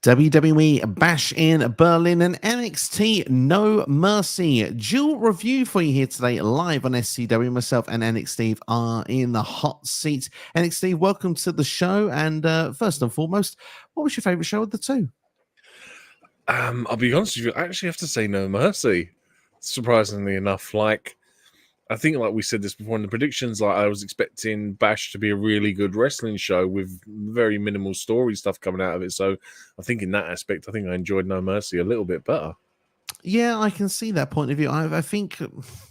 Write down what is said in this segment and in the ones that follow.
WWE Bash in Berlin and NXT No Mercy. Dual review for you here today, live on SCW. Myself and NXT are in the hot seat. NXT, welcome to the show. And first and foremost, what was your favorite show of the two? I'll be honest with you, I actually have to say No Mercy. Surprisingly enough, I think, like we said this before in the predictions, I was expecting Bash to be a really good wrestling show with very minimal story stuff coming out of it. So I think in that aspect, I think I enjoyed No Mercy a little bit better. Yeah, I can see that point of view. I think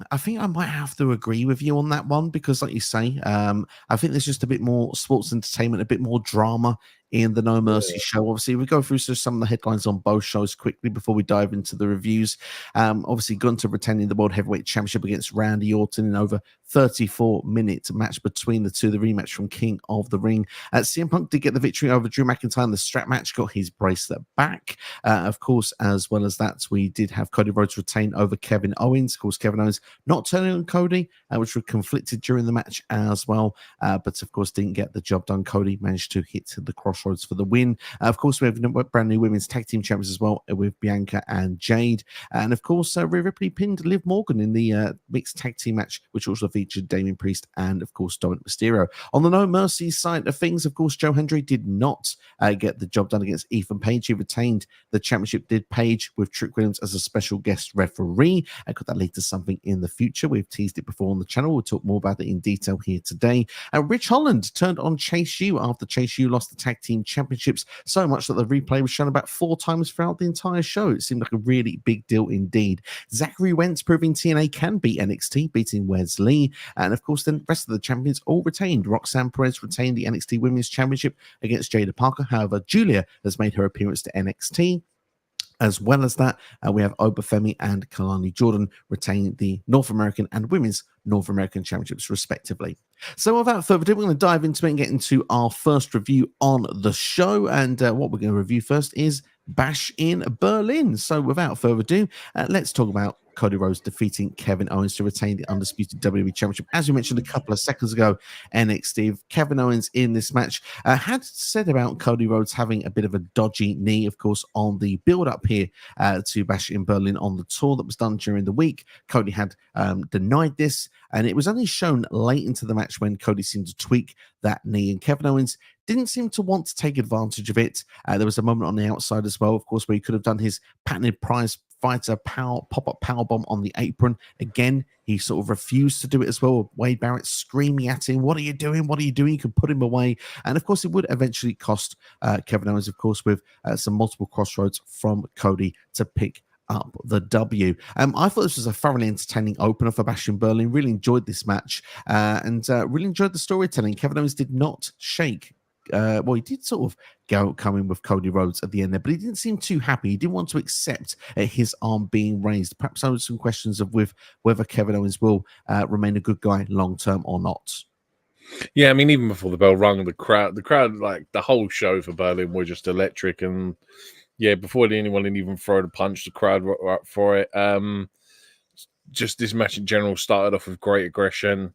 I might have to agree with you on that one because, like you say, I think there's just a bit more sports entertainment, a bit more drama in the No Mercy show. Obviously, we go through some of the headlines on both shows quickly before we dive into the reviews. Obviously, Gunther retaining the World Heavyweight Championship against Randy Orton in over 34-minute match between the two, the rematch from King of the Ring. CM Punk did get the victory over Drew McIntyre in the strap match, got his bracelet back. Of course, as well as that, we did have Cody Rhodes retain over Kevin Owens. Of course, Kevin Owens not turning on Cody, which were conflicted during the match as well. But of course, didn't get the job done. Cody managed to hit the crossroads for the win. Of course, we have brand new women's tag team champions as well with Bianca and Jade. And of course, Rhea Ripley pinned Liv Morgan in the mixed tag team match, which also featured Damian Priest and, of course, Dominik Mysterio. On the No Mercy side of things, of course, Joe Hendry did not get the job done against Ethan Page. He retained the championship, did Page, with Trick Williams as a special guest referee. Could that lead to something in the future? We've teased it before on the channel. We'll talk more about it in detail here today. Rich Holland turned on Chase U after Chase U lost the tag team championships so much that the replay was shown about 4 times throughout the entire show. It seemed like a really big deal indeed. Zachary Wentz proving TNA can beat NXT, beating Wes Lee. And of course, then the rest of the champions all retained. Roxanne Perez retained the NXT Women's Championship against Jaida Parker. However, Giulia has made her appearance to NXT. As well as that, we have Oba Femi and Kelani Jordan retain the North American and Women's North American Championships, respectively. So without further ado, we're going to dive into it and get into our first review on the show. And what we're going to review first is Bash in Berlin. So without further ado, let's talk about Cody Rhodes defeating Kevin Owens to retain the Undisputed WWE Championship. As we mentioned a couple of seconds ago, NXT, Kevin Owens in this match had said about Cody Rhodes having a bit of a dodgy knee, of course, on the build-up here to Bash in Berlin on the tour that was done during the week. Cody had denied this, and it was only shown late into the match when Cody seemed to tweak that knee, and Kevin Owens didn't seem to want to take advantage of it. There was a moment on the outside as well, of course, where he could have done his patented prize fighter pop-up powerbomb on the apron. Again, he sort of refused to do it as well. Wade Barrett screaming at him, "What are you doing? What are you doing?" You can put him away. And of course, it would eventually cost Kevin Owens, of course, with some multiple crossroads from Cody to pick up the W. I thought this was a thoroughly entertaining opener for Bash in Berlin. Really enjoyed this match and really enjoyed the storytelling. Kevin Owens did not shake. He did sort of come in with Cody Rhodes at the end there, but he didn't seem too happy. He didn't want to accept his arm being raised. Perhaps I had some questions of whether Kevin Owens will remain a good guy long term or not. Yeah, I mean, even before the bell rung, the crowd, like the whole show for Berlin were just electric. And yeah, before anyone even throw a punch, the crowd were up for it. Just this match in general started off with great aggression.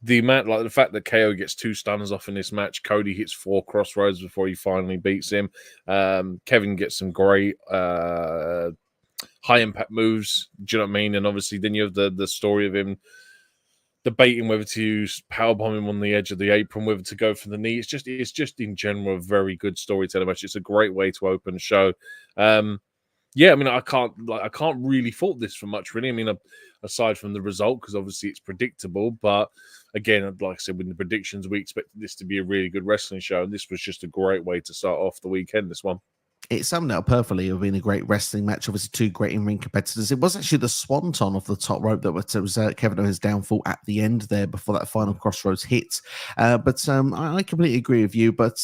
The fact that KO gets 2 stunners off in this match, Cody hits 4 crossroads before he finally beats him. Kevin gets some great high impact moves. Do you know what I mean? And obviously, then you have the story of him debating whether to use powerbomb him on the edge of the apron, whether to go for the knee. It's just in general a very good storytelling match. It's a great way to open the show. Yeah, I mean, I can't really fault this for much, really. I mean, aside from the result, because obviously it's predictable. But again, like I said, with the predictions, we expected this to be a really good wrestling show, and this was just a great way to start off the weekend. This one. It summed up perfectly of being a great wrestling match. Obviously, 2 great in-ring competitors. It was actually the swanton off the top rope that was Kevin Owens' downfall at the end there before that final crossroads hit. But I completely agree with you. But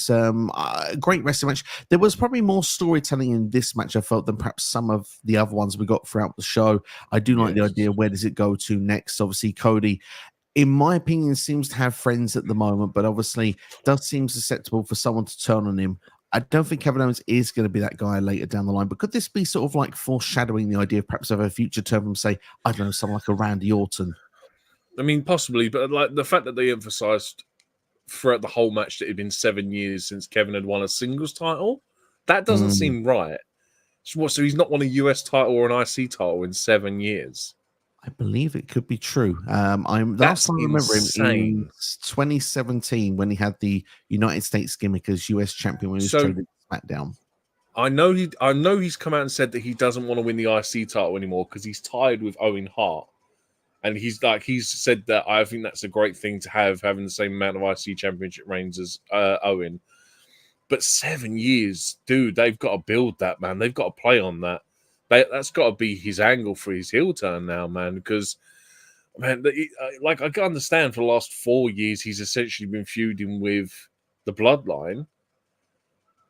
great wrestling match. There was probably more storytelling in this match, I felt, than perhaps some of the other ones we got throughout the show. I do like the idea, where does it go to next? Obviously, Cody, in my opinion, seems to have friends at the moment, but obviously does seem susceptible for someone to turn on him. I don't think Kevin Owens is going to be that guy later down the line, but could this be sort of like foreshadowing the idea of perhaps of a future term from, say, I don't know, someone like a Randy Orton? I mean, possibly, but like the fact that they emphasized throughout the whole match that it had been 7 years since Kevin had won a singles title, That doesn't seem right. So he's not won a US title or an IC title in 7 years. I believe it could be true. I'm That's last time I remember him in insane. 2017 when he had the United States gimmick as US champion when he was So traded to SmackDown. I know he's come out and said that he doesn't want to win the IC title anymore because he's tied with Owen Hart. And he's said that I think that's a great thing to have, having the same amount of IC championship reigns as Owen. But 7 years, dude, they've got to build that, man. They've got to play on that. That's got to be his angle for his heel turn now, man. Because, man, I can understand for the last 4 years he's essentially been feuding with the Bloodline.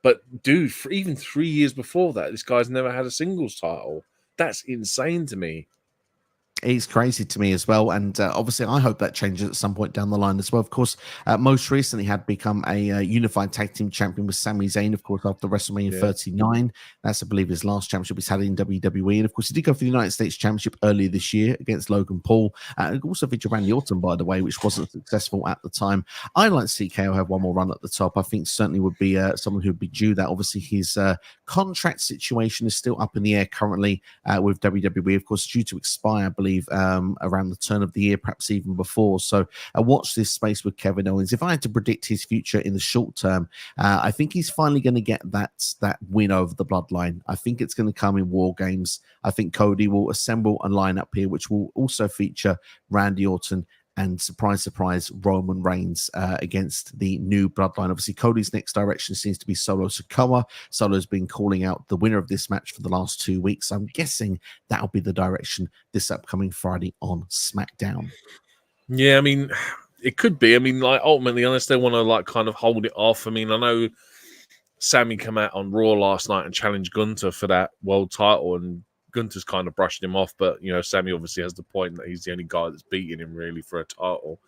But, dude, for even 3 years before that, this guy's never had a singles title. That's insane to me. It's crazy to me as well, and obviously I hope that changes at some point down the line as well. Of course, most recently had become a unified tag team champion with Sami Zayn, of course, after WrestleMania 39. That's, I believe, his last championship he's had in WWE, and of course he did go for the United States Championship earlier this year against Logan Paul. Also featured Randy Orton, by the way, which wasn't successful at the time. I'd like to see KO have one more run at the top. I think certainly would be someone who would be due that. Obviously his contract situation is still up in the air currently with WWE, of course, due to expire, I believe, around the turn of the year, perhaps even before. So watch this space with Kevin Owens. If I had to predict his future in the short term, I think he's finally going to get that win over the Bloodline. I think it's going to come in War Games. I think Cody will assemble a lineup here, which will also feature Randy Orton and, surprise, surprise, Roman Reigns against the new Bloodline. Obviously, Cody's next direction seems to be Solo Sikoa. Solo's been calling out the winner of this match for the last 2 weeks. I'm guessing that'll be the direction this upcoming Friday on SmackDown. Yeah, I mean, it could be. I mean, like, ultimately, unless they want to, like, kind of hold it off. I mean, I know Sammy came out on Raw last night and challenged Gunther for that world title, and Gunther's kind of brushed him off, but, you know, Sammy obviously has the point that he's the only guy that's beating him really for a title.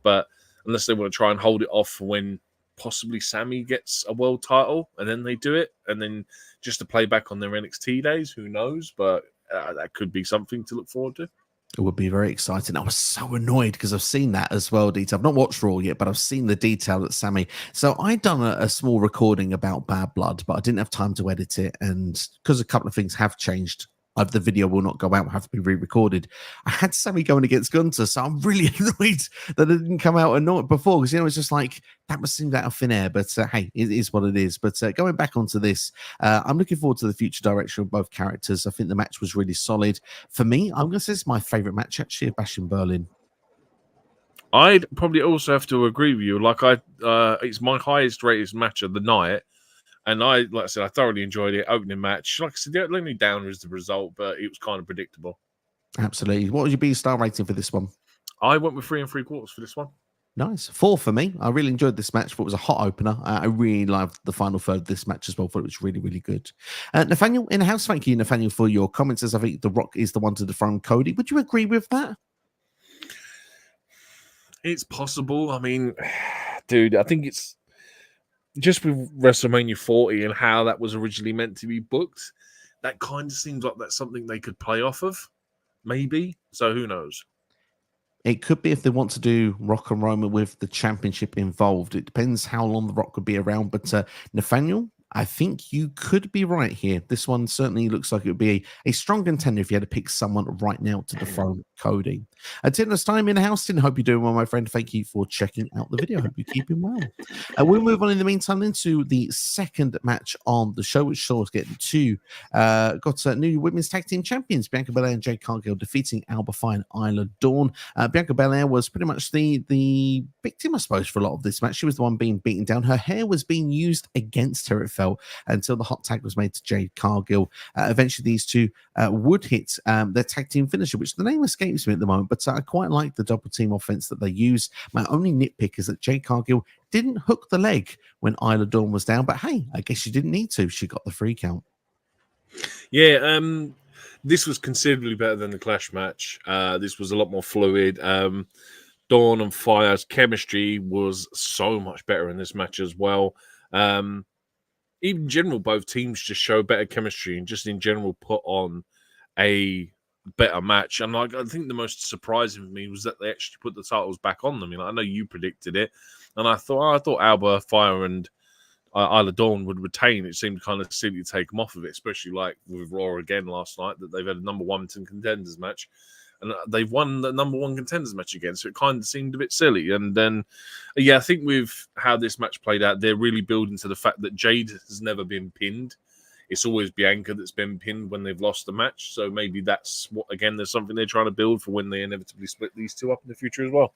But unless they want to try and hold it off for when possibly Sammy gets a world title and then they do it, and then just to play back on their NXT days, who knows? But that could be something to look forward to. It would be very exciting. I was so annoyed because I've seen that as well, detail. I've not watched Raw yet, but I've seen the detail that Sammy. So I'd done a small recording about Bad Blood, but I didn't have time to edit it. And because a couple of things have changed, the video will not go out, will have to be re-recorded. I had Sammy going against Gunther, so I'm really annoyed that it didn't come out before, because, you know, it's just like, that was seemed out of thin air, but hey, it is what it is. But going back onto this, I'm looking forward to the future direction of both characters. I think the match was really solid. For me, I'm going to say it's my favorite match, actually, of Bash in Berlin. I'd probably also have to agree with you. Like, it's my highest rated match of the night. And like I said, I thoroughly enjoyed it. Opening match. Like I said, the only downer is the result, but it was kind of predictable. Absolutely. What would your B-star rating for this one? I went with 3 3/4 for this one. Nice. 4 for me. I really enjoyed this match. Thought it was a hot opener. I really loved the final third of this match as well. Thought it was really, really good. Nathaniel in the house, thank you, Nathaniel, for your comments. As I think The Rock is the one to dethrone Cody. Would you agree with that? It's possible. I mean, dude, I think it's just with WrestleMania 40 and how that was originally meant to be booked. That kind of seems like that's something they could play off of, maybe. So who knows? It could be if they want to do Rock and Roman with the championship involved. It depends how long The Rock could be around. But Nathaniel, I think you could be right here. This one certainly looks like it would be a strong contender if you had to pick someone right now to dethrone Cody. Tinner's time in the house. Tin, hope you're doing well, my friend. Thank you for checking out the video. Hope you're keeping well. We'll move on in the meantime into the second match on the show, which saw us get new women's tag team champions, Bianca Belair and Jade Cargill, defeating Alba, Fyre and Isla Dawn. Bianca Belair was pretty much the victim, I suppose, for a lot of this match. She was the one being beaten down. Her hair was being used against her, it felt, until the hot tag was made to Jade Cargill. Eventually, these two would hit their tag team finisher, which the name escapes me at the moment, but I quite like the double team offense that they use. My only nitpick is that Jade Cargill didn't hook the leg when Isla Dawn was down, but hey, I guess she didn't need to. She got the free count. Yeah, this was considerably better than the Clash match. This was a lot more fluid. Dawn and Fyre's chemistry was so much better in this match as well. Even in general, both teams just show better chemistry and just in general put on a better match. And like, I think the most surprising for me was that they actually put the titles back on them. I know you predicted it, and I thought Alba, Fyre, and Isla Dawn would retain, it seemed kind of silly to take them off of it, especially like with Raw again last night, that they've had a number 1 contenders match. And they've won the number 1 contenders match again, so it kind of seemed a bit silly. And then, yeah, I think with how this match played out, they're really building to the fact that Jade has never been pinned. It's always Bianca that's been pinned when they've lost the match. So maybe that's what, again, there's something they're trying to build for when they inevitably split these two up in the future as well.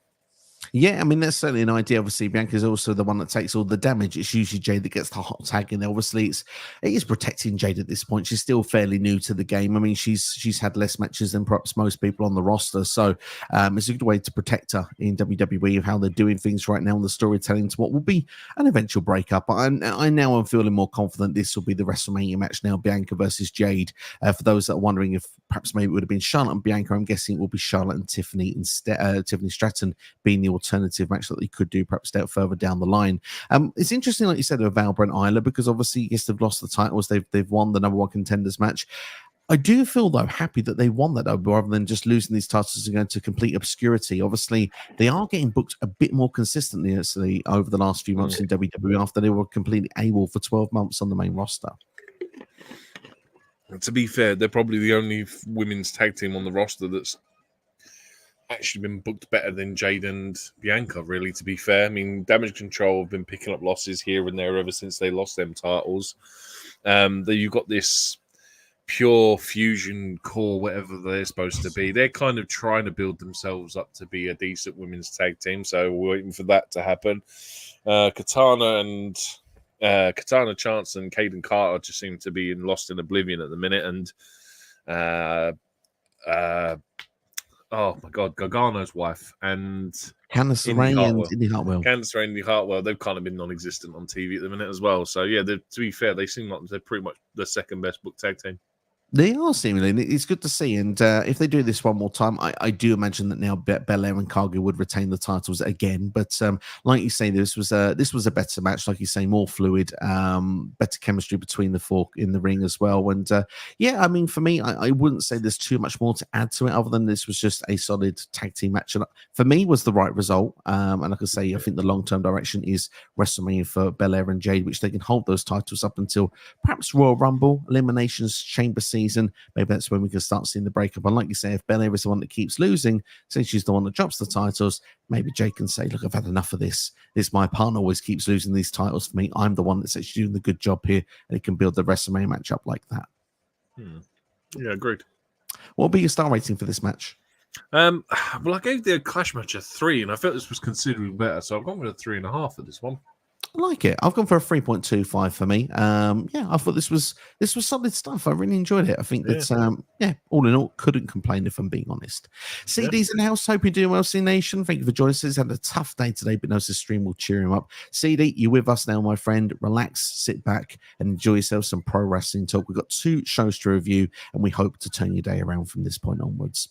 Yeah, I mean, that's certainly an idea. Obviously, Bianca's also the one that takes all the damage. It's usually Jade that gets the hot tag, and obviously it is protecting Jade at this point. She's still fairly new to the game. I mean, she's had less matches than perhaps most people on the roster, so it's a good way to protect her in WWE of how they're doing things right now in the storytelling to what will be an eventual breakup. I now am feeling more confident this will be the WrestleMania match now, Bianca versus Jade. For those that are wondering if perhaps maybe it would have been Charlotte and Bianca, I'm guessing it will be Charlotte and Tiffany instead. Tiffany Stratton being the alternative match that they could do perhaps further down the line. It's interesting, like you said, with Alba and Isla, because obviously, yes, they've lost the titles, they've won the number 1 contenders match. I do feel, though, happy that they won that, though, rather than just losing these titles and going to complete obscurity. Obviously, they are getting booked a bit more consistently, actually, over the last few months in WWE after they were completely AWOL for 12 months on the main roster. To be fair, they're probably the only women's tag team on the roster that's actually been booked better than Jade and Bianca, really, to be fair. I mean, Damage Control have been picking up losses here and there ever since they lost them titles. You've got this pure fusion core, whatever they're supposed to be. They're kind of trying to build themselves up to be a decent women's tag team, so we're waiting for that to happen. Katana Chance and Caden Carter just seem to be lost in oblivion at the minute, and oh my God, Gargano's wife and Candice LeRae and Indy Hartwell. Candice LeRae and Indy Hartwell, they've kind of been non-existent on TV at the minute as well. So yeah, to be fair, they seem like they're pretty much the second best booked tag team. They are seemingly. It's good to see. And if they do this one more time, I do imagine that now Belair and Cargill would retain the titles again. But like you say, this was a better match. Like you say, more fluid, better chemistry between the four in the ring as well. And yeah, I mean, for me, I wouldn't say there's too much more to add to it other than this was just a solid tag team match. And for me, was the right result. And like I say, I think the long-term direction is WrestleMania for Belair and Jade, which they can hold those titles up until perhaps Royal Rumble, Eliminations Chamber season. Maybe that's when we can start seeing the breakup. And like you say, if Belair is the one that keeps losing, since she's the one that drops the titles, maybe Jay can say, look, I've had enough of this. My partner always keeps losing these titles for me. I'm the one that's actually doing the good job here, and it can build the WrestleMania match up like that. Yeah, agreed. What will be your star rating for this match? Well, I gave the Clash match a 3, and I felt this was considerably better, so I've gone with a 3.5 for this one. I like it. I've gone for a 3.25 for me. Yeah, I thought this was solid stuff. I really enjoyed it. I think that all in all, couldn't complain if I'm being honest. CD's in the house. Hope you're doing well, C Nation. Thank you for joining us. He's had a tough day today, but knows the stream will cheer him up. CD, you're with us now, my friend. Relax, sit back, and enjoy yourself some pro wrestling talk. We've got 2 shows to review, and we hope to turn your day around from this point onwards.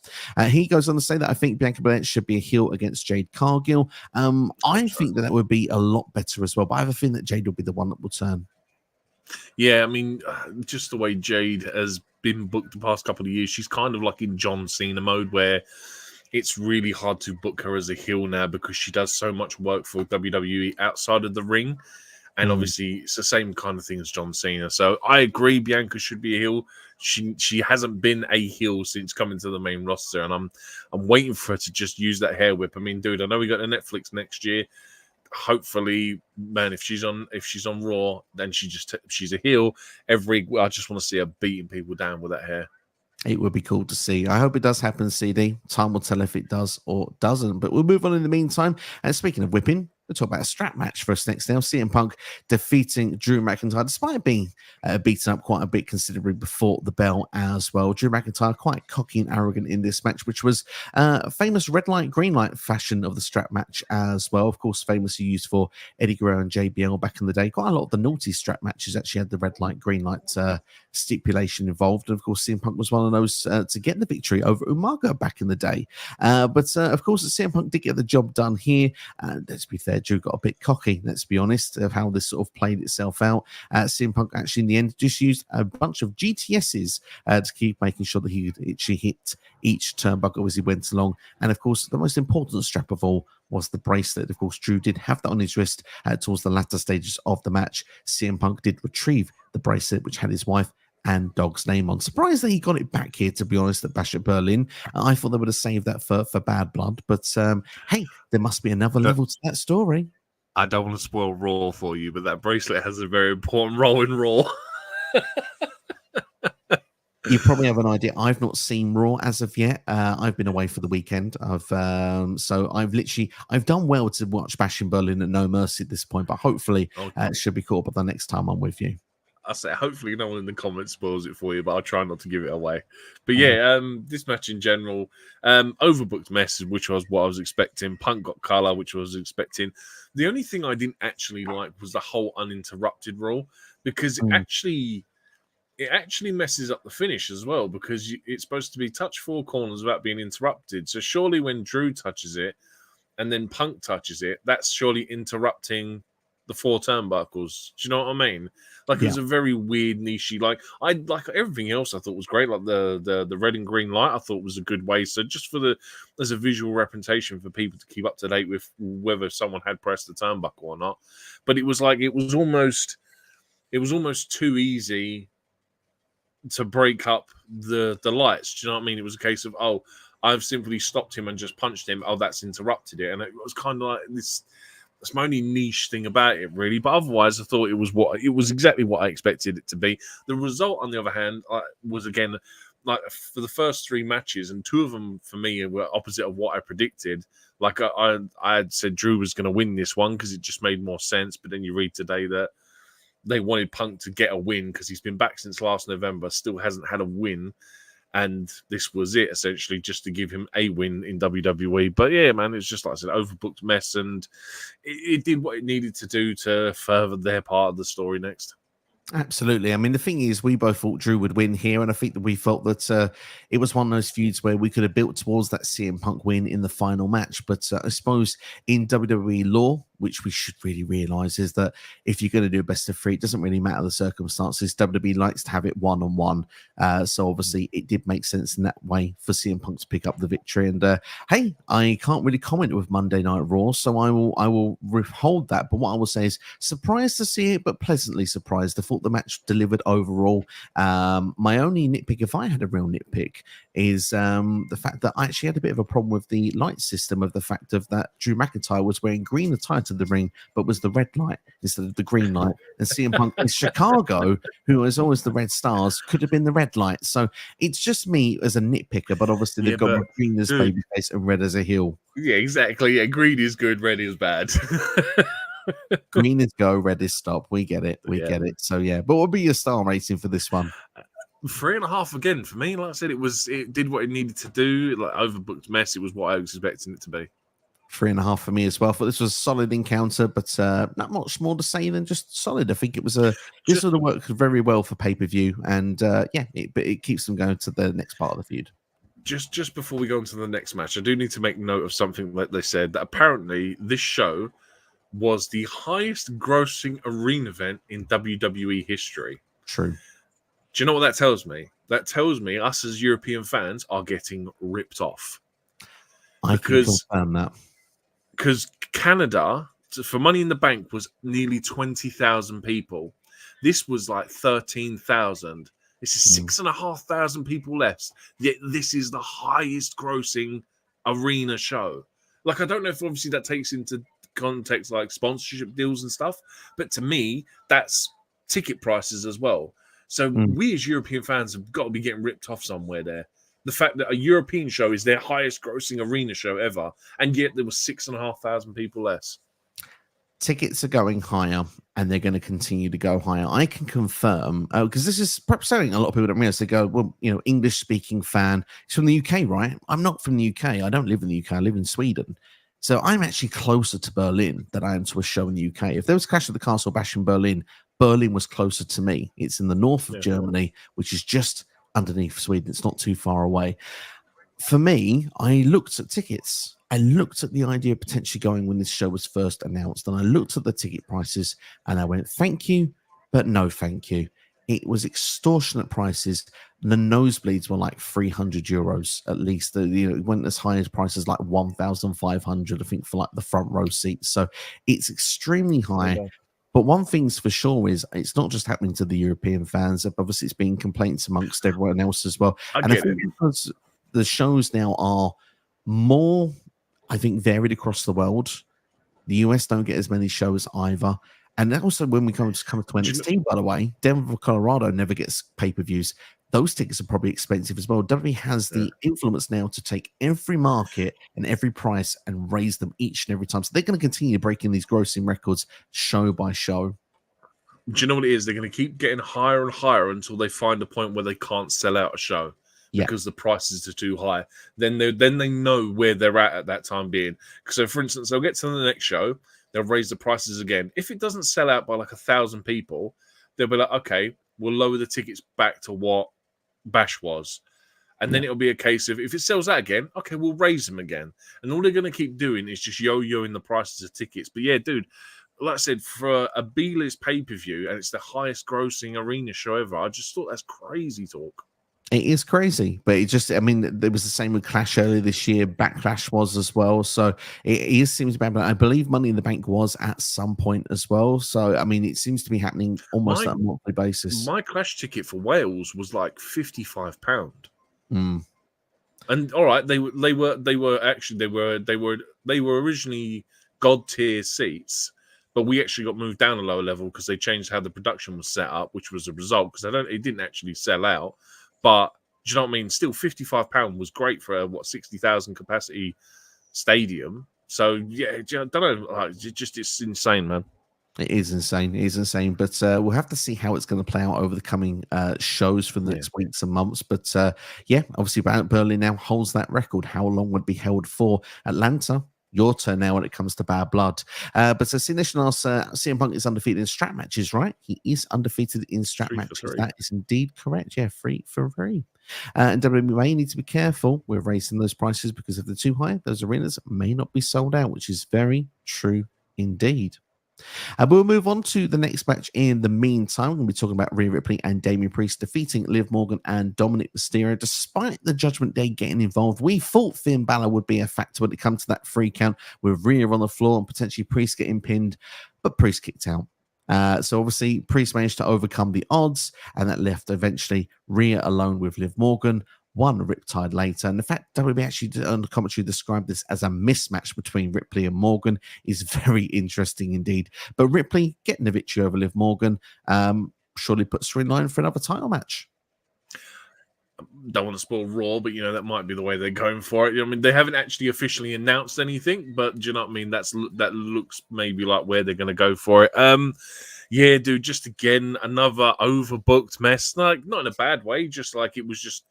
He goes on to say that I think Bianca Belair should be a heel against Jade Cargill. I think that would be a lot better as well. But I have a feeling that Jade will be the one that will turn. Yeah, I mean, just the way Jade has been booked the past couple of years, she's kind of like in John Cena mode where it's really hard to book her as a heel now because she does so much work for WWE outside of the ring. And obviously, it's the same kind of thing as John Cena. So I agree, Bianca should be a heel. She hasn't been a heel since coming to the main roster, and I'm waiting for her to just use that hair whip. I mean, dude, I know we got a Netflix next year. Hopefully, man, if she's on Raw, then she's a heel. I just want to see her beating people down with that hair. It would be cool to see. I hope it does happen, CD. Time will tell if it does or doesn't. But we'll move on in the meantime. And speaking of whipping, we'll talk about a strap match for us next now. CM Punk defeating Drew McIntyre, despite being beaten up quite a bit considerably before the bell as well. Drew McIntyre quite cocky and arrogant in this match, which was a famous red light, green light fashion of the strap match as well. Of course, famously used for Eddie Guerrero and JBL back in the day. Quite a lot of the naughty strap matches actually had the red light, green light stipulation involved. And of course, CM Punk was one of those to get the victory over Umaga back in the day. But of course, CM Punk did get the job done here. Let's be fair, Drew got a bit cocky, let's be honest, of how this sort of played itself out. CM Punk actually in the end just used a bunch of GTSs to keep making sure that he actually hit each turnbuckle as he went along. And of course, the most important strap of all was the bracelet. Of course, Drew did have that on his wrist towards the latter stages of the match. CM Punk did retrieve the bracelet, which had his wife and dog's name on. Surprised that he got it back here, to be honest, at Bash at Berlin. I thought they would have saved that for Bad Blood. But hey, there must be another level to that story. I don't want to spoil Raw for you, but that bracelet has a very important role in Raw. You probably have an idea. I've not seen Raw as of yet. I've been away for the weekend. So I've done well to watch Bash in Berlin at No Mercy at this point, but hopefully it should be caught up the next time I'm with you. I say hopefully no one in the comments spoils it for you, but I'll try not to give it away. But yeah, this match in general, overbooked mess, which was what I was expecting. Punk got colour, which I was expecting. The only thing I didn't actually like was the whole uninterrupted rule, because it actually messes up the finish as well, because it's supposed to be touch four corners without being interrupted. So surely when Drew touches it and then Punk touches it, that's surely interrupting the four turnbuckles. Do you know what I mean? Like it was a very weird niche. Like everything else I thought was great. Like the red and green light I thought was a good way. So just as a visual representation for people to keep up to date with whether someone had pressed the turnbuckle or not. But it was almost too easy to break up the lights. Do you know what I mean? It was a case of, I've simply stopped him and just punched him. That's interrupted it. And it was kind of like this. That's my only niche thing about it, really. But otherwise, I thought it was exactly what I expected it to be. The result, on the other hand, was again like for the first three matches, and two of them for me were opposite of what I predicted. Like I had said, Drew was going to win this one because it just made more sense. But then you read today that they wanted Punk to get a win because he's been back since last November, still hasn't had a win. And this was it, essentially, just to give him a win in WWE. But yeah, man, it's just like I said, overbooked mess, and it did what it needed to do to further their part of the story next. Absolutely. I mean, the thing is, we both thought Drew would win here, and I think that we felt that it was one of those feuds where we could have built towards that CM Punk win in the final match. But I suppose in WWE law, which we should really realize, is that if you're going to do a best of three, it doesn't really matter the circumstances. WWE likes to have it one-on-one. So obviously it did make sense in that way for CM Punk to pick up the victory. And hey, I can't really comment with Monday Night Raw, so I will withhold that. But what I will say is surprised to see it, but pleasantly surprised. I thought the match delivered overall. My only nitpick, if I had a real nitpick, is the fact that I actually had a bit of a problem with the light system, of the fact of that Drew McIntyre was wearing green attire to the ring, but was the red light instead of the green light. And CM Punk in Chicago, who is always the red stars, could have been the red light. So it's just me as a nitpicker, but obviously they've got green as babyface and red as a heel. Yeah, exactly. Yeah, green is good, red is bad. Green is go, red is stop. We get it. We get it. So yeah, but what would be your star rating for this one? 3.5 again for me. Like I said, it did what it needed to do. Like overbooked mess. It was what I was expecting it to be. 3.5 for me as well. But this was a solid encounter, but not much more to say than just solid. I think it was this would have worked very well for pay-per-view, and it keeps them going to the next part of the feud. Just before we go on to the next match, I do need to make note of something that they said, that apparently this show was the highest grossing arena event in WWE history. True. Do you know what that tells me? That tells me us as European fans are getting ripped off. I can confirm that. Because Canada, for Money in the Bank, was nearly 20,000 people. This was like 13,000. This is 6,500 people less. Yet this is the highest grossing arena show. Like, I don't know if obviously that takes into context like sponsorship deals and stuff, but to me, that's ticket prices as well. So we as European fans have got to be getting ripped off somewhere there. The fact that a European show is their highest grossing arena show ever, and yet there were 6,500 people less. Tickets are going higher, and they're going to continue to go higher. I can confirm, because this is perhaps something a lot of people don't realize. They go, well, English-speaking fan. It's from the UK, right? I'm not from the UK. I don't live in the UK. I live in Sweden. So I'm actually closer to Berlin than I am to a show in the UK. If there was Clash of the Castle Bash in Berlin, Berlin was closer to me. It's in the north of Germany, which is just underneath Sweden. It's not too far away. For me, I looked at tickets. I looked at the idea of potentially going when this show was first announced, and I looked at the ticket prices, and I went, thank you, but no thank you. it was extortionate prices. The nosebleeds were like €300 at least. It went as high as prices like 1,500, I think, for like the front row seats. So it's extremely high. Okay. But one thing's for sure is it's not just happening to the European fans. Obviously, it's being complaints amongst everyone else as well. I And I get think it. because the shows now are more, I think, varied across the world. The US don't get as many shows either. And also, when we come to NXT, by the way, Denver, Colorado never gets pay-per-views. Those tickets are probably expensive as well. WWE has the influence now to take every market and every price and raise them each and every time. So they're going to continue breaking these grossing records show by show. Do you know what it is? They're going to keep getting higher and higher until they find a point where they can't sell out a show because the prices are too high. Then they know where they're at that time being. So, for instance, they'll get to the next show, they'll raise the prices again. If it doesn't sell out by like 1,000 people, they'll be like, okay, we'll lower the tickets back to what Bash was. And then it'll be a case of, if it sells out again, okay, we'll raise them again. And all they're going to keep doing is just yo-yoing the prices of tickets. But yeah, dude, like I said, for a B-list pay-per-view, and it's the highest grossing arena show ever, I just thought that's crazy talk. It is crazy, but it just, I mean, there was the same with Clash earlier this year. Backlash was as well. So it seems bad, but I believe Money in the Bank was at some point as well. So, I mean, it seems to be happening almost on a monthly basis. My Clash ticket for Wales was like £55. Mm. And all right, they were originally God tier seats, but we actually got moved down a lower level because they changed how the production was set up, which was a result because it didn't actually sell out. But do you know what I mean? Still, £55 was great for a 60,000 capacity stadium. So yeah, I don't know. It's insane, man. It is insane. It is insane. But we'll have to see how it's going to play out over the coming shows for the next weeks and months. But yeah, obviously Berlin now holds that record. How long would be held for? Atlanta, your turn now when it comes to Bad Blood. But so Sinishon asks, CM Punk is undefeated in strap matches, right? He is undefeated in strap matches. That is indeed correct. Yeah, 3 for 3. And WWE need to be careful with raising those prices because if they're too high, those arenas may not be sold out, which is very true indeed. We'll move on to the next match. In the meantime, we're going to be talking about Rhea Ripley and Damian Priest defeating Liv Morgan and Dominik Mysterio. Despite the Judgment Day getting involved, we thought Finn Balor would be a factor when it comes to that 3 count with Rhea on the floor and potentially Priest getting pinned, but Priest kicked out. So obviously Priest managed to overcome the odds, and that left eventually Rhea alone with Liv Morgan. One Riptide later, and the fact WWE actually on the commentary described this as a mismatch between Ripley and Morgan is very interesting indeed. But Ripley getting the victory over Liv Morgan surely puts her in line for another title match. Don't want to spoil Raw, but that might be the way they're going for it. I mean, they haven't actually officially announced anything, but do you know what I mean? That looks maybe like where they're going to go for it. Yeah, dude, just again another overbooked mess. Like not in a bad way, just like it was just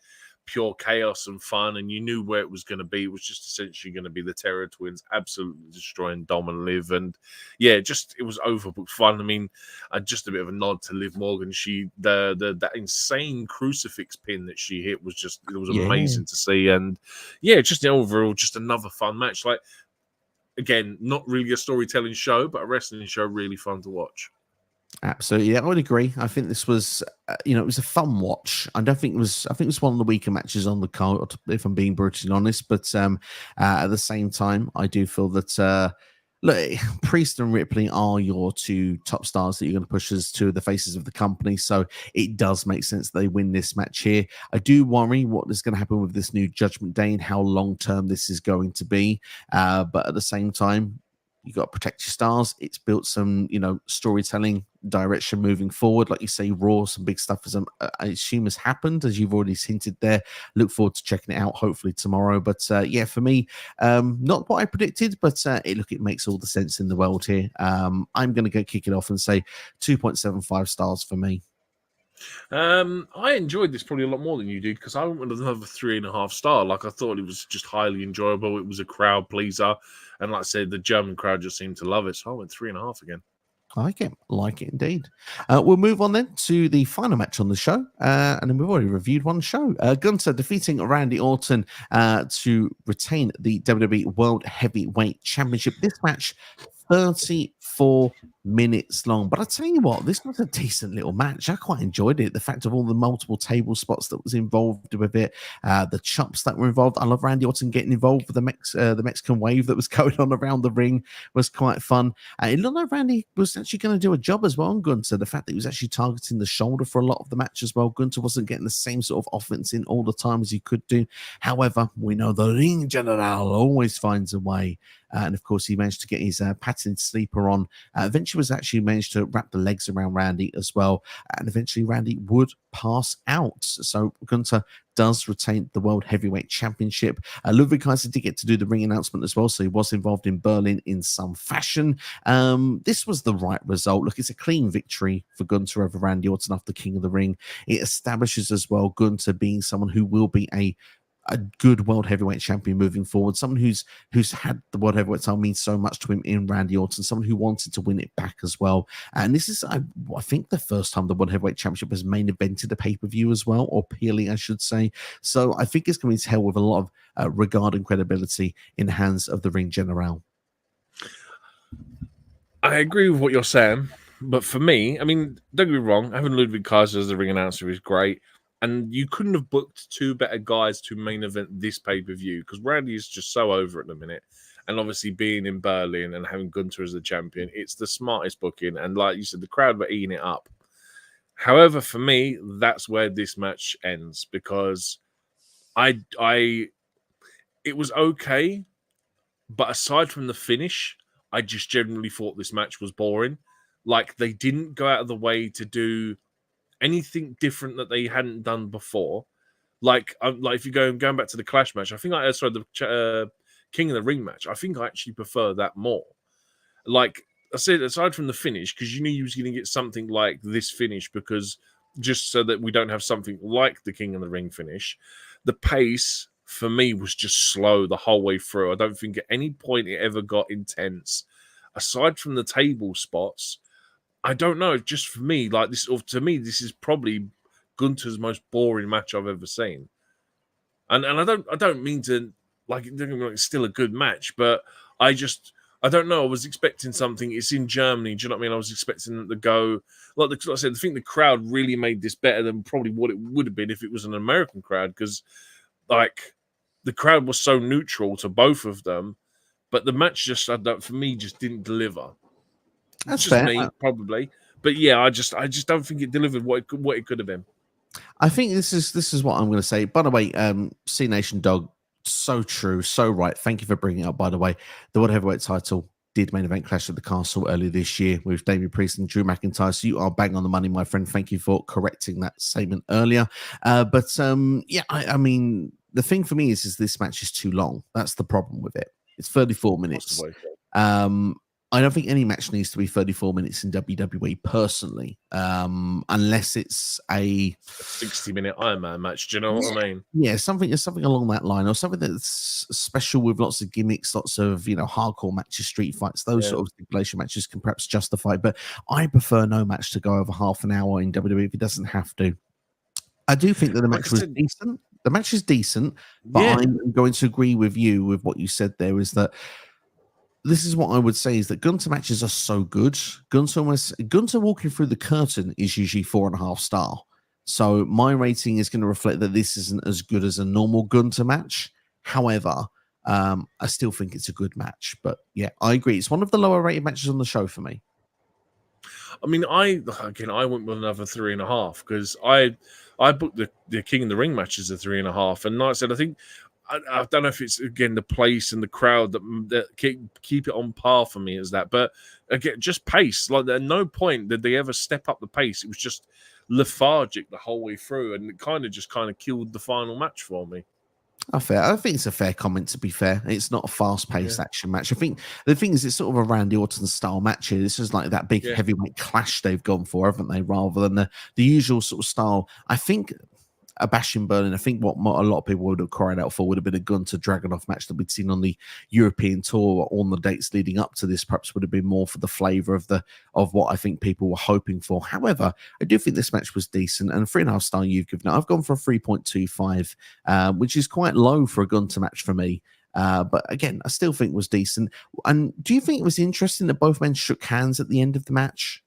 pure chaos and fun, and you knew where it was going to be. It was just essentially going to be the Terror Twins absolutely destroying Dom and Liv, and yeah, just it was overbooked fun. I mean, just a bit of a nod to Liv Morgan. That insane crucifix pin that she hit was amazing to see, and yeah, just overall just another fun match. Like again, not really a storytelling show, but a wrestling show, really fun to watch. Absolutely, I would agree. I think this was, it was a fun watch. I think it was one of the weaker matches on the card, if I'm being brutally honest. But at the same time, I do feel that look, Priest and Ripley are your 2 top stars that you're going to push as 2 of the faces of the company. So it does make sense they win this match here. I do worry what is going to happen with this new Judgment Day and how long term this is going to be. But at the same time, you got to protect your stars. It's built some, storytelling direction moving forward. Like you say, Raw, some big stuff I assume has happened, as you've already hinted there. Look forward to checking it out, hopefully tomorrow. But yeah, for me, not what I predicted, but it makes all the sense in the world here. I'm going to go kick it off and say 2.75 stars for me. I enjoyed this probably a lot more than you did because I went with another 3.5 star. Like I thought it was just highly enjoyable. It was a crowd pleaser, and like I said, the German crowd just seemed to love it. So I went 3.5 again. I like it indeed. We'll move on then to the final match on the show, and then we've already reviewed one show. Gunther defeating Randy Orton to retain the WWE World Heavyweight Championship. This match, 30 minutes long. But I tell you what, this was a decent little match. I quite enjoyed it. The fact of all the multiple table spots that was involved with it, the chops that were involved. I love Randy Orton getting involved with the Mexican wave that was going on around the ring was quite fun. It looked like Randy was actually going to do a job as well on Gunther. The fact that he was actually targeting the shoulder for a lot of the match as well. Gunther wasn't getting the same sort of offense in all the time as he could do. However, we know the ring general always finds a way. And of course, he managed to get his patented sleeper on. Eventually was actually managed to wrap the legs around Randy as well. And eventually Randy would pass out. So Gunther does retain the World Heavyweight Championship. Ludwig Kaiser did get to do the ring announcement as well, so he was involved in Berlin in some fashion. This was the right result. Look, it's a clean victory for Gunther over Randy Orton after King of the Ring. It establishes as well Gunther being someone who will be a good World Heavyweight Champion moving forward, someone who's had the World Heavyweight title means so much to him in Randy Orton, someone who wanted to win it back as well. And this is, I think, the first time the World Heavyweight Championship has main evented a pay-per-view as well, or peeling, I should say. So I think it's going to be held with a lot of regard and credibility in the hands of the Ring General. I agree with what you're saying, but for me, I mean, don't get me wrong, having Ludwig Kaiser as the ring announcer is great. And you couldn't have booked two better guys to main event this pay-per-view because Randy is just so over at the minute. And obviously being in Berlin and having Gunther as the champion, it's the smartest booking. And like you said, the crowd were eating it up. However, for me, that's where this match ends because it was okay. But aside from the finish, I just generally thought this match was boring. Like they didn't go out of the way to do anything different that they hadn't done before. Like if you going back to the Clash match, I think the King of the Ring match, I think I actually prefer that more. Like I said, aside from the finish, because you knew you was going to get something like this finish, because just so that we don't have something like the King of the Ring finish, the pace for me was just slow the whole way through. I don't think at any point it ever got intense. Aside from the table spots, I don't know. Just for me, like this, or to me, this is probably Gunther's most boring match I've ever seen. And I don't mean to it's still a good match, but I don't know. I was expecting something. It's in Germany. Do you know what I mean? I was expecting them to go like I said. I think the crowd really made this better than probably what it would have been if it was an American crowd, because like the crowd was so neutral to both of them, but the match for me just didn't deliver. That's just fair. Me, probably, but yeah, I just don't think it delivered what it could have been. I think this is what I'm going to say. By the way, C Nation Dog, so true, so right. Thank you for bringing it up. By the way, the World Heavyweight title did main event Clash at the Castle earlier this year with Damian Priest and Drew McIntyre. So you are bang on the money, my friend. Thank you for correcting that statement earlier. Yeah, I mean, the thing for me is this match is too long. That's the problem with it. It's 34 minutes. I don't think any match needs to be 34 minutes in WWE personally, unless it's a 60-minute Iron Man match. Do you know what I mean? Yeah, something along that line, or something that's special with lots of gimmicks, lots of hardcore matches, street fights, those sort of stipulation matches can perhaps justify. But I prefer no match to go over half an hour in WWE if it doesn't have to. I do think that the match was decent. The match is decent, but I'm going to agree with you with what you said there. Is that this is what I would say is that Gunther matches are so good. Gunther walking through the curtain is usually 4.5 star. So my rating is going to reflect that this isn't as good as a normal Gunther match. However, I still think it's a good match. But yeah, I agree. It's one of the lower rated matches on the show for me. I mean, I went with another 3.5 because I booked the King of the Ring match as a 3.5. And like I said, I think I don't know if it's again the place and the crowd that keep it on par for me as that, but again, just pace. Like at no point did they ever step up the pace. It was just lethargic the whole way through, and it kind of killed the final match for me. I think it's a fair comment. To be fair, it's not a fast-paced action match. I think the thing is, it's sort of a Randy Orton style match here. This is like that big heavyweight clash they've gone for, haven't they? Rather than the usual sort of style. I think a Bash in Berlin, I think what a lot of people would have cried out for would have been a Gunther Dragunov match that we'd seen on the European tour or on the dates leading up to this. Perhaps would have been more for the flavor of what I think people were hoping for. However, I do think this match was decent, and 3.5 star you've given it. I've gone for a 3.25, which is quite low for a Gunther match for me. But again, I still think it was decent. And do you think it was interesting that both men shook hands at the end of the match?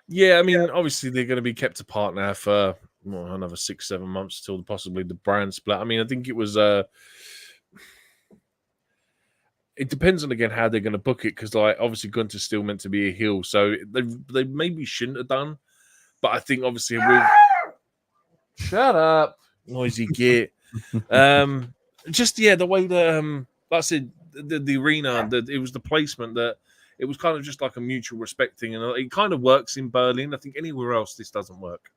Yeah, I mean, obviously they're going to be kept apart now for another 6-7 months till possibly the brand split. I mean, I think it was. It depends on again how they're going to book it, because like obviously Gunther's still meant to be a heel, so they maybe shouldn't have done. But I think obviously with shut up, noisy git. Just the way that like I said, the arena, it was the placement that it was kind of just like a mutual respecting, and it kind of works in Berlin. I think anywhere else this doesn't work.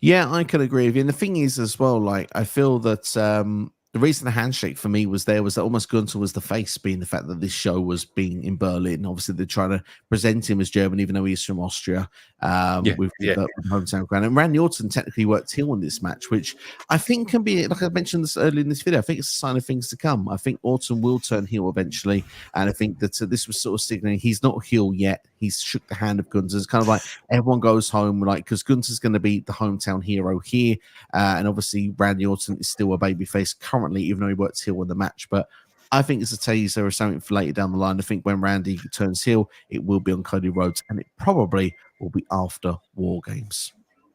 Yeah, I could agree with you. And the thing is as well, like I feel that the reason the handshake for me was that almost Gunther was the face, being the fact that this show was being in Berlin. Obviously, they're trying to present him as German, even though he's from Austria, with the hometown ground. And Randy Orton technically worked heel in this match, which I think can be, like I mentioned this earlier in this video, I think it's a sign of things to come. I think Orton will turn heel eventually. And I think that this was sort of signaling he's not heel yet. He's shook the hand of Gunther. It's kind of like everyone goes home, like, because Gunther's going to be the hometown hero here. And obviously, Randy Orton is still a babyface currently, even though he works heel in the match. But I think it's a teaser or something for later down the line. I think when Randy turns heel, it will be on Cody Rhodes, and it probably will be after War Games.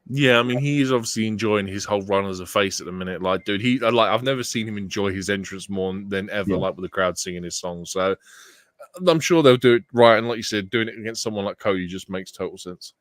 Yeah, I mean, he is obviously enjoying his whole run as a face at the minute. Like, dude, I've never seen him enjoy his entrance more than ever, like with the crowd singing his song. So I'm sure they'll do it right. And like you said, doing it against someone like Cody just makes total sense.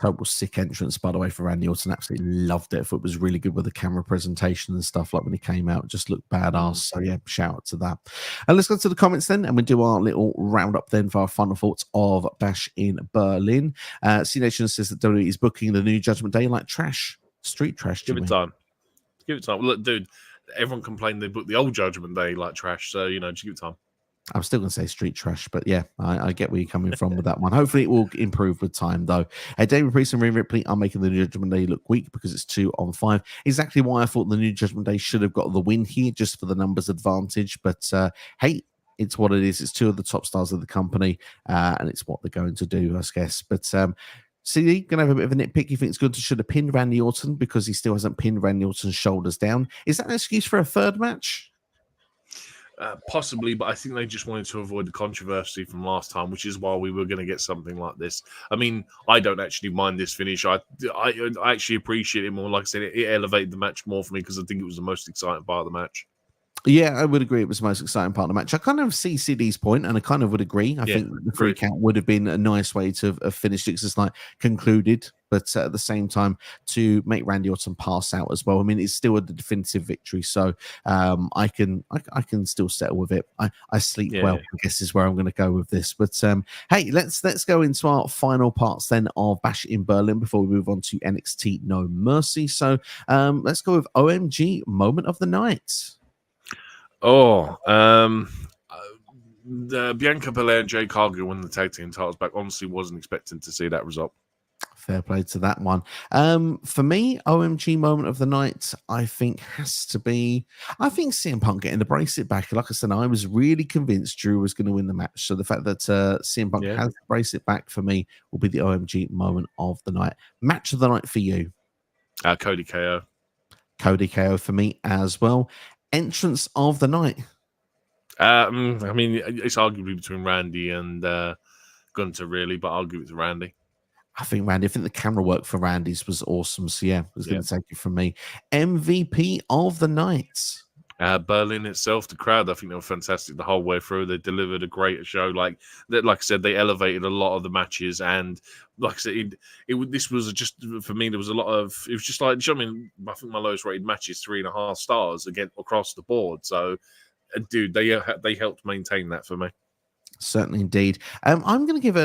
Total sick entrance, by the way, for Randy Orton. Absolutely loved it. I thought it was really good with the camera presentation and stuff. Like when he came out, it just looked badass. So yeah, shout out to that. And let's go to the comments then, and we do our little roundup then for our final thoughts of Bash in Berlin. C Nation says that WWE is booking the new Judgment Day like trash, street trash. Give it time. Give it time. Look, dude, everyone complained they booked the old Judgment Day like trash. So just give it time. I'm still going to say street trash, but yeah, I get where you're coming from with that one. Hopefully, it will improve with time, though. David Priest and Rhea Ripley are making the New Judgment Day look weak because it's 2-on-5. Exactly why I thought the New Judgment Day should have got the win here, just for the numbers advantage. But hey, it's what it is. It's two of the top stars of the company, and it's what they're going to do, I guess. But CD, going to have a bit of a nitpick. He thinks Gunther should have pinned Randy Orton because he still hasn't pinned Randy Orton's shoulders down. Is that an excuse for a third match? Possibly, but I think they just wanted to avoid the controversy from last time, which is why we were going to get something like this. I mean, I don't actually mind this finish. I actually appreciate it more. Like I said, it elevated the match more for me because I think it was the most exciting part of the match. Yeah, I would agree. It was the most exciting part of the match. I kind of see CD's point, and I kind of would agree. I think the 3 count would have been a nice way to have finished it, because it's like concluded, but at the same time to make Randy Orton pass out as well. I mean, it's still a definitive victory, so I can still settle with it. I sleep well, I guess, is where I'm going to go with this. But hey, let's go into our final parts then of Bash in Berlin before we move on to NXT No Mercy. So let's go with OMG Moment of the Night. The Bianca, Belair, and Jade Cargill win the tag team titles back. Honestly, wasn't expecting to see that result. Fair play to that one. For me, OMG Moment of the Night, I think has to be, CM Punk getting the bracelet back. Like I said, I was really convinced Drew was going to win the match. So the fact that CM Punk has the bracelet back for me will be the OMG Moment of the Night. Match of the night for you? Cody KO. Cody KO for me as well. Entrance of the night. I mean, it's arguably between Randy and Gunther, really, but I'll give it to Randy. I think Randy. I think the camera work for Randy's was awesome. So yeah, I was going to take it from me. MVP of the night. Berlin itself, the crowd, I think they were fantastic the whole way through. They delivered a great show. Like I said, they elevated a lot of the matches, and like I said, this was just, for me, there was a lot of, it was just like, I mean, I think my lowest rated match is 3.5 stars again across the board. So, dude, they helped maintain that for me. Certainly, indeed. I'm going to give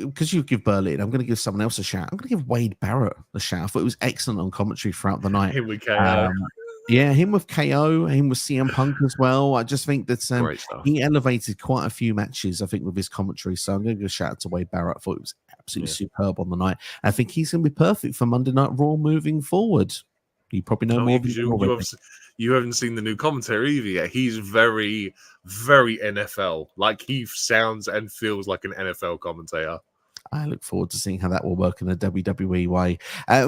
because you give Berlin, I'm going to give someone else a shout. I'm going to give Wade Barrett a shout. I thought it was excellent on commentary throughout the night. Here we go. Yeah, him with KO, him with CM Punk as well. I just think that he elevated quite a few matches, I think, with his commentary. So I'm going to give a shout out to Wade Barrett. I thought it was absolutely superb on the night. I think he's going to be perfect for Monday Night Raw moving forward. You probably know more than you haven't seen the new commentary either yet. He's very, very NFL. Like, he sounds and feels like an NFL commentator. I look forward to seeing how that will work in the WWE way.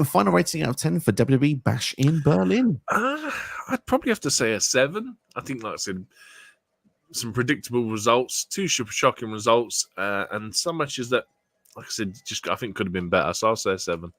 Final rating out of 10 for WWE Bash in Berlin. I'd probably have to say a 7. I think, like I said, some predictable results, 2 shocking results, and some matches that, like I said, just I think could have been better. So I'll say a 7.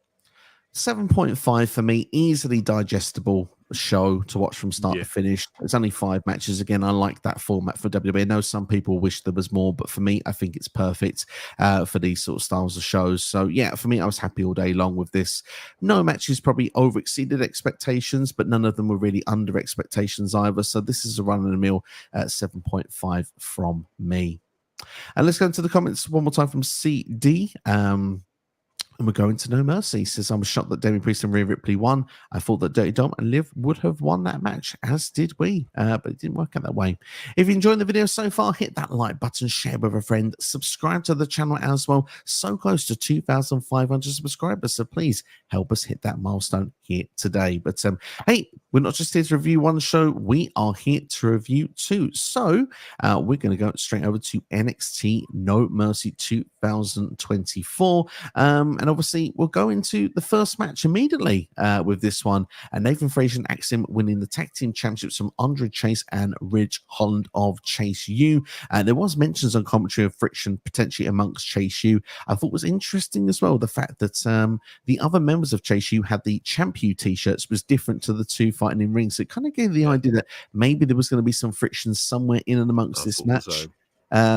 7.5 for me, easily digestible show to watch from start to finish. It's only 5 matches. Again, I like that format for WWE. I know some people wish there was more, but for me, I think it's perfect for these sort of styles of shows. So yeah, for me, I was happy all day long with this. No matches probably over exceeded expectations, but none of them were really under expectations either. So this is a run of the mill 7.5 from me. And let's go into the comments one more time from CD. And we're going to No Mercy. He says, I was shocked that Damian Priest and Rhea Ripley won. I thought that Dirty Dom and Liv would have won that match, as did we. But it didn't work out that way. If you enjoyed the video so far, hit that like button, share with a friend, subscribe to the channel as well. So close to 2,500 subscribers. So please help us hit that milestone here today. But hey, we're not just here to review one show. We are here to review 2. So we're going to go straight over to NXT No Mercy 2024. And obviously, we'll go into the first match immediately with this one. Nathan Frazier and Axiom winning the Tag Team Championships from Andre Chase and Ridge Holland of Chase U. There was mentions on commentary of friction potentially amongst Chase U. I thought was interesting as well, the fact that the other members of Chase U had the Champ U t-shirts was different to the 2 fighting in rings. So it kind of gave the idea that maybe there was going to be some friction somewhere in and amongst this match. So.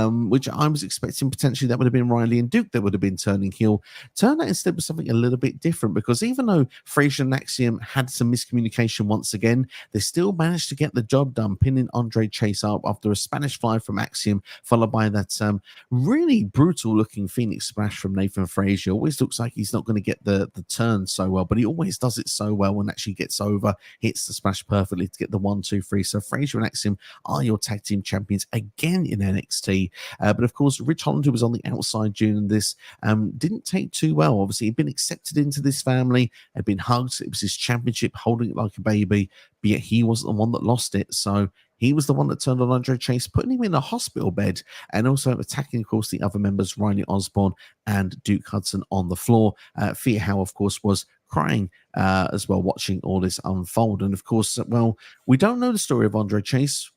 Which I was expecting potentially that would have been Riley and Duke that would have been turning heel. Turned out instead was something a little bit different, because even though Frazier and Axiom had some miscommunication once again, they still managed to get the job done, pinning Andre Chase up after a Spanish fly from Axiom, followed by that really brutal looking Phoenix splash from Nathan Frazier. Always looks like he's not going to get the turn so well, but he always does it so well and actually gets over, hits the splash perfectly to get the 1, 2, 3. So Frazier and Axiom are your tag team champions again in NXT. But of course, Rich Holland, who was on the outside during this, didn't take too well. Obviously, he'd been accepted into this family, had been hugged. It was his championship, holding it like a baby, but yet he wasn't the one that lost it. So he was the one that turned on Andre Chase, putting him in a hospital bed, and also attacking, of course, the other members, Riley Osborne and Duke Hudson, on the floor. Fyre, how, of course, was crying as well, watching all this unfold. And of course, well, we don't know the story of Andre Chase.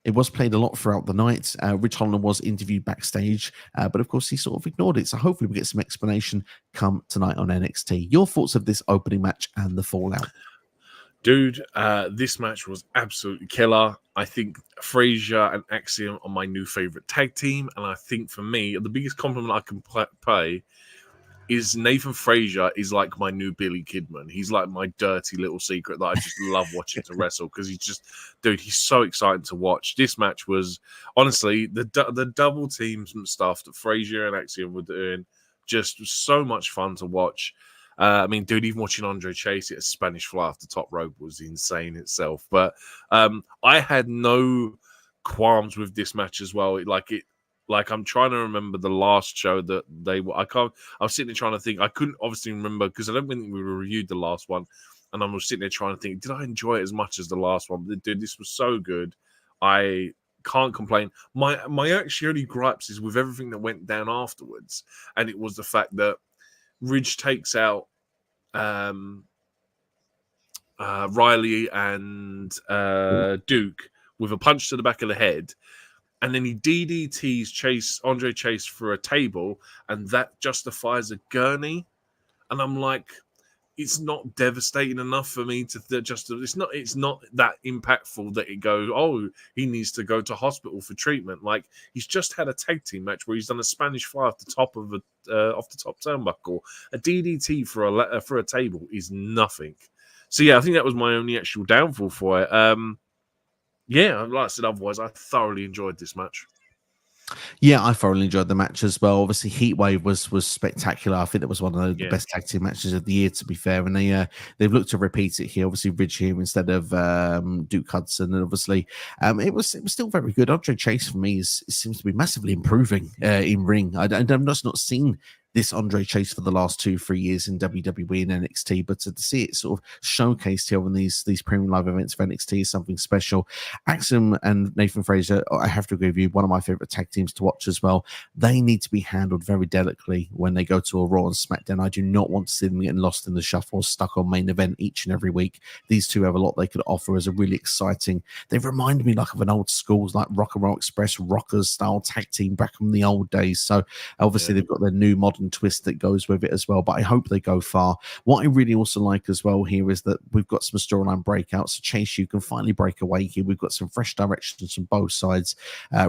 It was played a lot throughout the night. Rich Holland was interviewed backstage, but of course he sort of ignored it. So hopefully we get some explanation come tonight on NXT. Your thoughts of this opening match and the fallout? Dude, this match was absolutely killer. I think Frazier and Axiom are my new favorite tag team. And I think for me, the biggest compliment I can pay is Nathan Frazier is like my new Billy Kidman. He's like my dirty little secret that I just love watching to wrestle, because he's just, dude, he's so exciting to watch. This match was, honestly, the double teams and stuff that Frazier and Axiom were doing, just so much fun to watch. I mean, dude, even watching Andre Chase hit a Spanish fly off the top rope was insane itself. But I had no qualms with this match as well. Like, I'm trying to remember the last show that they were. I was sitting there trying to think. I couldn't obviously remember, because I don't think we reviewed the last one. And I was sitting there trying to think, did I enjoy it as much as the last one? But dude, this was so good. I can't complain. My actually only gripes is with everything that went down afterwards. And it was the fact that Ridge takes out Riley and Duke with a punch to the back of the head. And then he DDTs Andre Chase for a table, and that justifies a gurney. And I'm like, it's not devastating enough for me to it's not that impactful that it goes, oh, he needs to go to hospital for treatment. Like, he's just had a tag team match where he's done a Spanish fly off the top of off the top turnbuckle. A DDT for a table is nothing. So yeah, I think that was my only actual downfall for it. Yeah, like I said, otherwise, I thoroughly enjoyed this match. Yeah, I thoroughly enjoyed the match as well. Obviously, Heatwave was spectacular. I think that was one of the best tag team matches of the year, to be fair. And they've looked to repeat it here. Obviously, Ridge here instead of Duke Hudson, and obviously, it was still very good. Andre Chase for me seems to be massively improving in ring. I've just not seen this Andre Chase for the last 2-3 years in WWE and NXT, but to see it sort of showcased here on these premium live events of NXT is something special. Axiom and Nathan Fraser, I have to agree with you, one of my favorite tag teams to watch as well. They need to be handled very delicately when they go to a Raw and SmackDown. I do not want to see them getting lost in the shuffle, stuck on main event each and every week. These two have a lot they could offer as a really exciting. They remind me like of an old schools like Rock and Roll Express Rockers style tag team back from the old days. So obviously they've got their new modern twist that goes with it as well, but I hope they go far. What I really also like as well here is that we've got some storyline breakouts. So Chase, you can finally break away here. We've got some fresh directions from both sides.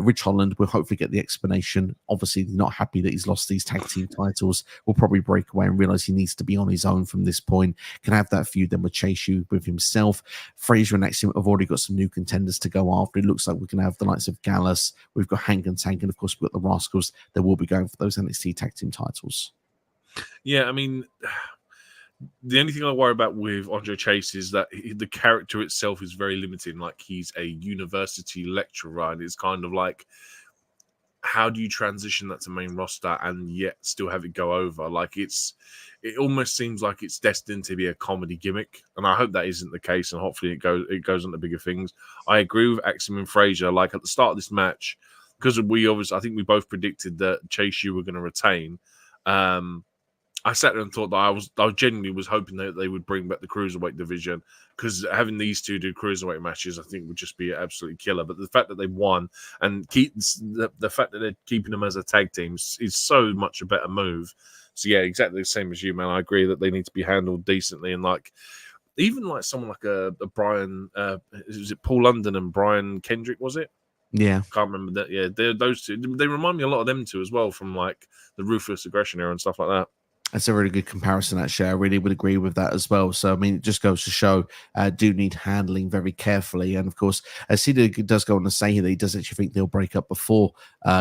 Rich Holland will hopefully get the explanation. Obviously not happy that he's lost these tag team titles. Will probably break away and realize he needs to be on his own from this point. Can have that feud then with Chase U with himself. Fraser and Axiom have already got some new contenders to go after. It looks like we're going to have the likes of Gallus. We've got Hank and Tank, and of course we've got the Rascals. They will be going for those NXT tag team titles. Yeah, I mean, the only thing I worry about with Andre Chase is that the character itself is very limited. Like, he's a university lecturer, and it's kind of like, how do you transition that to main roster and yet still have it go over? Like, it almost seems like it's destined to be a comedy gimmick, and I hope that isn't the case, and hopefully it goes on to bigger things. I agree with Axiom and Fraser. Like, at the start of this match, because I think we both predicted that Chase U were going to retain. I sat there and thought that I genuinely was hoping that they would bring back the cruiserweight division, because having these two do cruiserweight matches, I think would just be absolutely killer. But the fact that they won and keep the fact that they're keeping them as a tag team is so much a better move. So yeah, exactly the same as you, man. I agree that they need to be handled decently, and like even like someone like a Brian, was it Paul London and Brian Kendrick? Was it? Yeah, Can't remember that. Yeah, those two. They remind me a lot of them two as well, from like the Ruthless Aggression era and stuff like that. that's a really good comparison, actually. I really would agree with that as well. So, I mean, it just goes to show do need handling very carefully. And, of course, Cedar does go on to say that he does actually think they'll break up before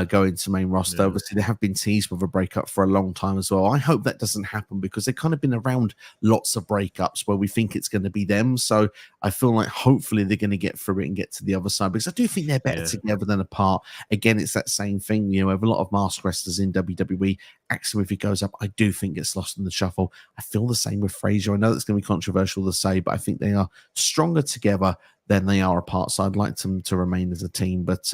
going to main roster. Yeah. Obviously, they have been teased with a breakup for a long time as well. I hope that doesn't happen, because they've kind of been around lots of breakups where we think it's going to be them. So I feel like hopefully they're going to get through it and get to the other side, because I do think they're better together than apart. Again, it's that same thing. You know, we have a lot of masked wrestlers in WWE. Axiom, if he goes up, I do think gets lost in the shuffle. I feel the same with Fraser. I know that's going to be controversial to say, but I think they are stronger together than they are apart. So I'd like them to remain as a team. But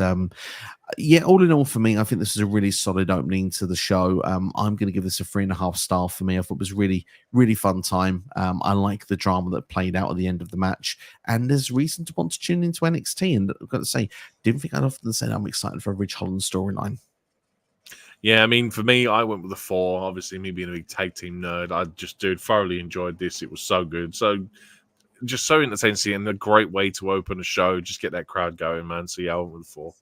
yeah, all in all, for me, I think this is a really solid opening to the show. I'm going to give this a 3.5 star for me. I thought it was really, really fun time. I like the drama that played out at the end of the match, and there's reason to want to tune into NXT. And I've got to say, didn't think I'd often say I'm excited for a Ridge Holland storyline. Yeah, I mean, for me, I went with a 4. Obviously, me being a big tag team nerd, I just, thoroughly enjoyed this. It was so good. So, just so entertaining, and a great way to open a show. Just get that crowd going, man. So, yeah, I went with a 4.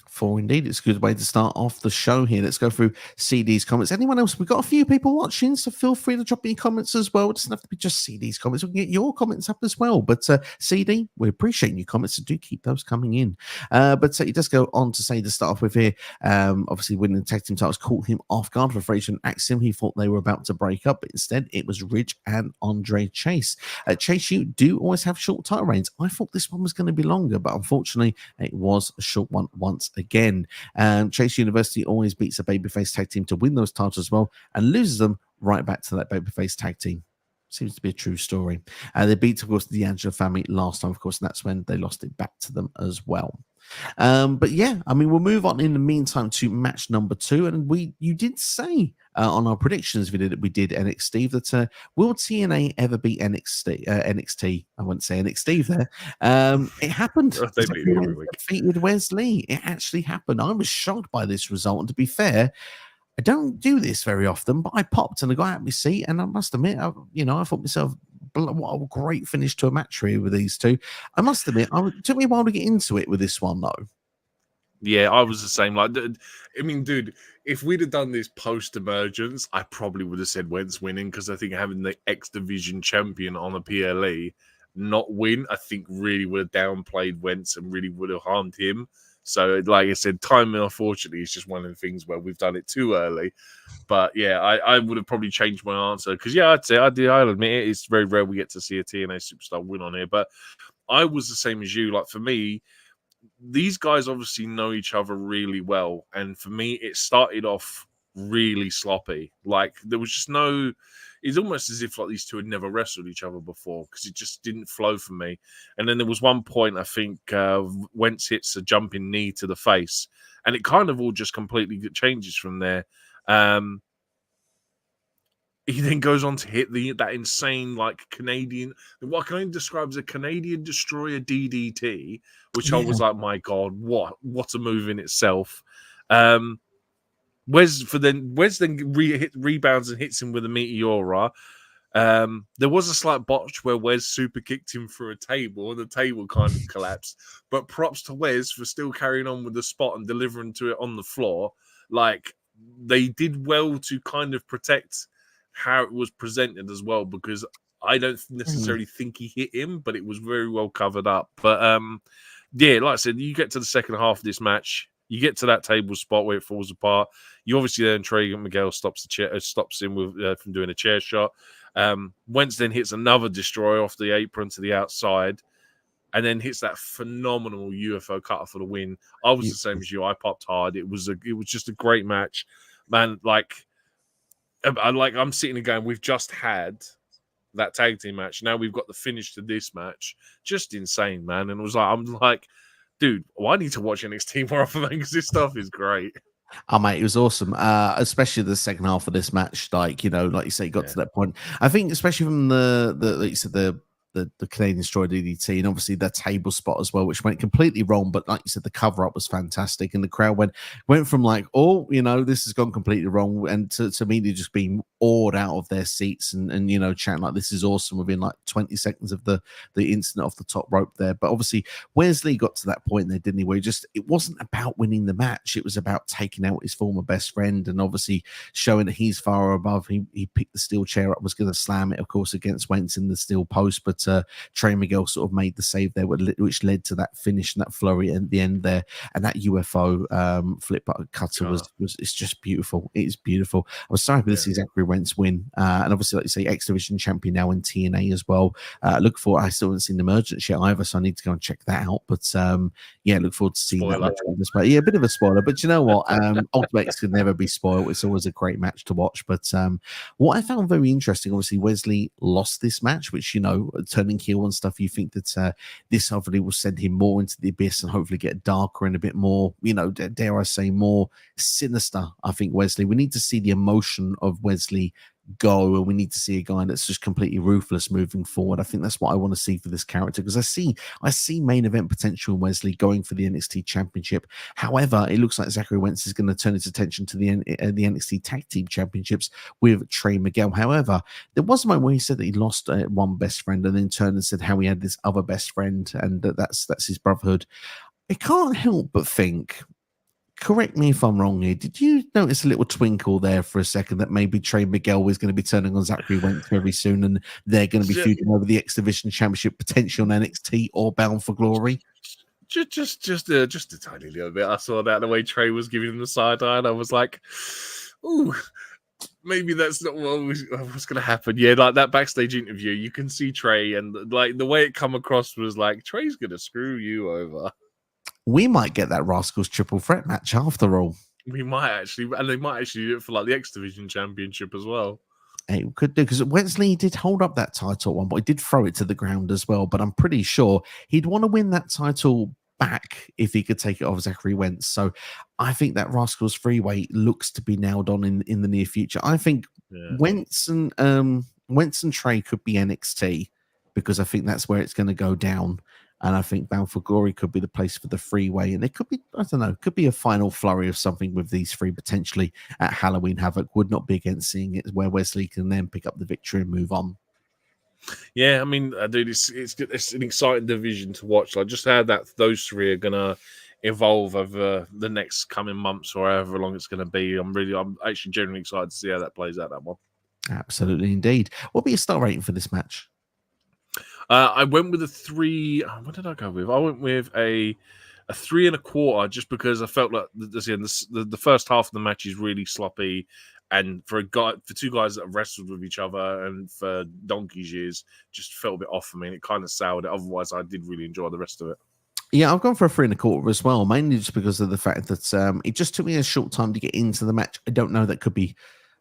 4 indeed. It's a good way to start off the show here. Let's go through CD's comments. Anyone else? We've got a few people watching, so feel free to drop your comments as well. It doesn't have to be just CD's comments. We can get your comments up as well. But CD, we appreciate your comments, so do keep those coming in. But he does go on to say, to start off with here, obviously winning the tag team titles caught him off guard for Fraser and Axiom. He thought they were about to break up, but instead it was Ridge and Andre Chase. Chase, you do always have short title reigns. I thought this one was going to be longer, but unfortunately it was a short one once again. Chase University always beats a babyface tag team to win those titles as well, and loses them right back to that babyface tag team. Seems to be a true story. They beat, of course, the D'Angelo family last time, of course, and that's when they lost it back to them as well. But yeah, I mean, we'll move on in the meantime to match number 2, and you did say on our predictions video that we did NXT that will TNA ever beat NXT? I wouldn't say NXT there. It happened. They beat me every week. Defeated Wesley. It actually happened. I was shocked by this result, and to be fair, I don't do this very often, but I popped and I got out of my seat, and I must admit, I thought myself, what a great finish to a match here with these two. I must admit, it took me a while to get into it with this one, though. Yeah, I was the same. Like, I mean, dude, if we'd have done this post-emergence, I probably would have said Wentz winning, because I think having the X Division champion on a PLE not win, I think really would have downplayed Wentz and really would have harmed him. So, like I said, timing, unfortunately, is just one of the things where we've done it too early. But yeah, I would have probably changed my answer, because yeah, I'll admit it, it's very rare we get to see a TNA superstar win on here. But I was the same as you. Like, for me, these guys obviously know each other really well, and for me, it started off really sloppy. Like there was just no. It's almost as if like these two had never wrestled each other before because it just didn't flow for me. And then there was one point I think Wentz hits a jumping knee to the face, and it kind of all just completely changes from there. He then goes on to hit that insane like Canadian, what can I describe as a Canadian Destroyer DDT, which I was like, my God, what a move in itself. Wes then rebounds and hits him with a Meteora. There was a slight botch where Wes super kicked him through a table and the table kind of collapsed. But props to Wes for still carrying on with the spot and delivering to it on the floor. Like they did well to kind of protect how it was presented as well, because I don't necessarily think he hit him, but it was very well covered up. But yeah, like I said, you get to the second half of this match. You get to that table spot where it falls apart. You obviously then Trey Miguel stops him with from doing a chair shot. Wentz then hits another destroyer off the apron to the outside, and then hits that phenomenal UFO cutter for the win. I was the same as you. I popped hard. It was just a great match, man. I'm sitting there going, we've just had that tag team match. Now we've got the finish to this match. Just insane, man. And it was like, I'm like, dude, I need to watch NXT more often because this stuff is great. Oh, mate, it was awesome. Especially the second half of this match. Like, you know, like you say, it got to that point. I think, especially from the like you said, the Canadian Destroyer DDT, and obviously the table spot as well, which went completely wrong. But like you said, the cover up was fantastic, and the crowd went from like, oh, you know, this has gone completely wrong, and to immediately just being awed out of their seats and you know, chatting like this is awesome within like 20 seconds of the incident off the top rope there. But obviously Wesley got to that point there, didn't he? Where it wasn't about winning the match; it was about taking out his former best friend, and obviously showing that he's far above. He picked the steel chair up, was going to slam it, of course, against Wentz in the steel post, but Trey Miguel sort of made the save there, which led to that finish and that flurry at the end there. And that UFO flip cutter was it's just beautiful. It is beautiful. I was so happy to see Zachary Wentz win. And obviously, like you say, X Division champion now in TNA as well. Look forward. I still haven't seen the Emergence yet either, so I need to go and check that out. But yeah, look forward to seeing that match. But yeah, a bit of a spoiler. But you know what? Ultimate X can never be spoiled. It's always a great match to watch. But what I found very interesting, obviously, Wesley lost this match, which, you know, turning heel and stuff, you think that this hopefully will send him more into the abyss and hopefully get darker and a bit more, you know, dare I say, more sinister. I think Wesley, we need to see the emotion of Wesley go, and we need to see a guy that's just completely ruthless moving forward. I think that's what I want to see for this character, because I see main event potential in Wesley going for the NXT Championship. However, it looks like Zachary Wentz is going to turn his attention to the NXT Tag Team Championships with Trey Miguel. However, there was a moment where he said that he lost one best friend and then turned and said how he had this other best friend, and that's his brotherhood. I can't help but think, correct me if I'm wrong here, did you notice a little twinkle there for a second that maybe Trey Miguel was going to be turning on Zachary Wentz very soon, and they're going to be feuding over the X Division Championship, potentially on NXT or Bound for Glory? Just a tiny little bit. I saw that the way Trey was giving him the side eye, and I was like, ooh, maybe that's not what was going to happen. Yeah, like that backstage interview, you can see Trey, and like the way it come across was like, Trey's going to screw you over. We might get that Rascals triple threat match after all. We might actually, and they might actually do it for like the X Division Championship as well. It could do, because Wesley did hold up that title one, but he did throw it to the ground as well. But I'm pretty sure he'd want to win that title back if he could take it off Zachary Wentz. So I think that Rascals freeway looks to be nailed on in the near future. I think Wentz and Trey could be NXT, because I think that's where it's going to go down. And I think Bound for Glory could be the place for the freeway. And it could be, I don't know, could be a final flurry of something with these three potentially at Halloween Havoc. Would not be against seeing it where Wesley can then pick up the victory and move on. Yeah, I mean, dude, it's an exciting division to watch. Like, just how those three are going to evolve over the next coming months or however long it's going to be. I'm actually genuinely excited to see how that plays out, that one. Absolutely, indeed. What would be your star rating for this match? I went with a 3. What did I go with? I went with a 3.25, just because I felt like the first half of the match is really sloppy, and for two guys that have wrestled with each other and for donkey's years, just felt a bit off for me, and it kind of soured it. Otherwise, I did really enjoy the rest of it. Yeah, I've gone for a 3.25 as well, mainly just because of the fact that it just took me a short time to get into the match. I don't know, that could be,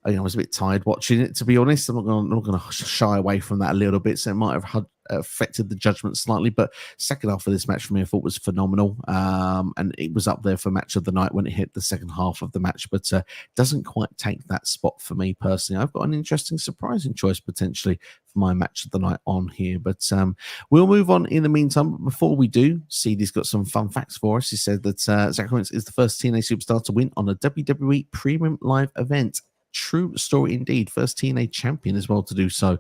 I was a bit tired watching it, to be honest. I'm not going to shy away from that a little bit, so it might have affected the judgment slightly. But second half of this match for me, I thought was phenomenal, and it was up there for match of the night when it hit the second half of the match, but doesn't quite take that spot for me personally. I've got an interesting, surprising choice potentially for my match of the night on here, but we'll move on in the meantime. Before we do, CD's got some fun facts for us. He said that Zach Owens is the first TNA superstar to win on a WWE Premium Live event. True story indeed. First TNA champion as well to do so,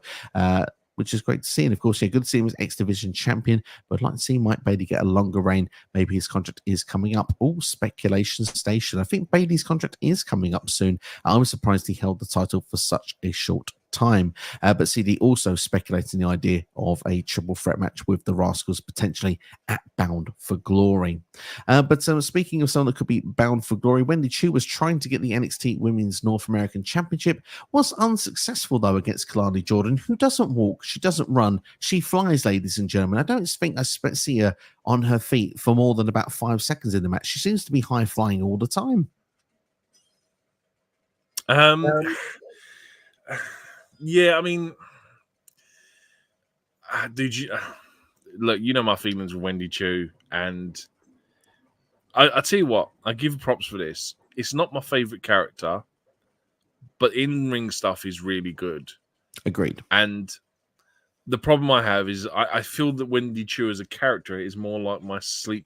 which is great to see. And of course, yeah, good to see him as X Division champion, but I'd like to see Mike Bailey get a longer reign. Maybe his contract is coming up. All speculation station. I think Bailey's contract is coming up soon. I was surprised he held the title for such a short time, but CD also speculating the idea of a triple threat match with the Rascals potentially at Bound for Glory. But speaking of someone that could be bound for glory, Wendy Choo was trying to get the NXT Women's North American Championship, was unsuccessful though against Kelani Jordan, who doesn't walk, she doesn't run, she flies, ladies and gentlemen. I don't think I see her on her feet for more than about 5 seconds in the match. She seems to be high flying all the time. Yeah, I mean, did you look? You know my feelings with Wendy Choo, and I tell you what, I give props for this. It's not my favorite character, but in-ring stuff is really good. Agreed. And the problem I have is I feel that Wendy Choo as a character is more like my sleep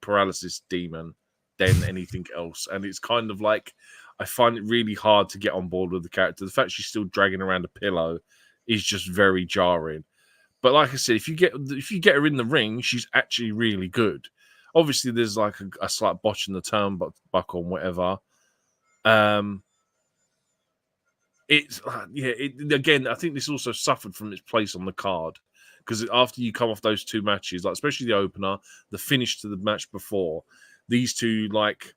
paralysis demon than anything else, and it's kind of like, I find it really hard to get on board with the character. The fact she's still dragging around a pillow is just very jarring. But like I said, if you get her in the ring, she's actually really good. Obviously, there's like a slight botch in the turnbuckle and whatever. Again, I think this also suffered from its place on the card, because after you come off those two matches, like especially the opener, the finish to the match before, these two, like,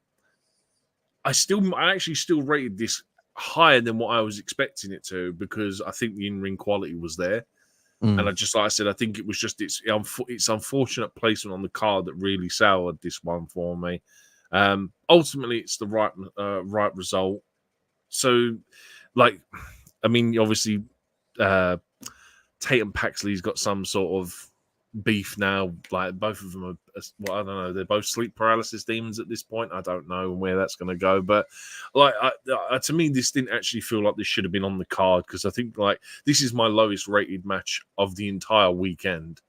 I actually still rated this higher than what I was expecting it to, because I think the in-ring quality was there. And I just, like I said, I think it was just its unfortunate placement on the card that really soured this one for me. Ultimately, it's the right result. So, like, I mean, obviously, Tatum Paxley's got some sort of beef now. Like, both of them are, well, I don't know, they're both sleep paralysis demons at this point. I don't know where that's going to go, but like, to me, this didn't actually feel like this should have been on the card, because I think, like, this is my lowest rated match of the entire weekend,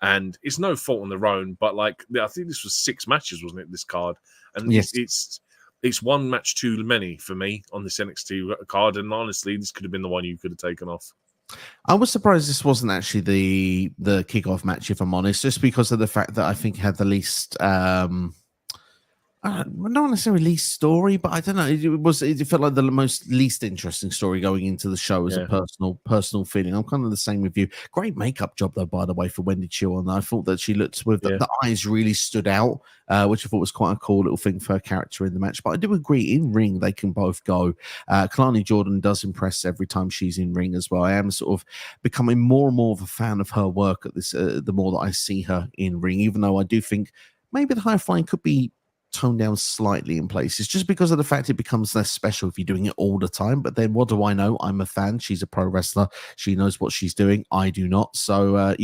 and it's no fault on their own, but like, I think this was 6 matches, wasn't it, this card? And yes, it's one match too many for me on this NXT card, and honestly, this could have been the one you could have taken off. I was surprised this wasn't actually the kickoff match, if I'm honest, just because of the fact that I think it had the least, not necessarily least story, but I don't know. It felt like the most least interesting story going into the show as a personal feeling. I'm kind of the same with you. Great makeup job though, by the way, for Wendy Choo. And I thought that she looked with the eyes really stood out, which I thought was quite a cool little thing for her character in the match. But I do agree, in ring they can both go. Kelani Jordan does impress every time she's in ring as well. I am sort of becoming more and more of a fan of her work at this. The more that I see her in ring, even though I do think maybe the high flying could be toned down slightly in places, just because of the fact it becomes less special if you're doing it all the time. But then what do I know? I'm a fan. She's a pro wrestler. She knows what she's doing. I do not. So,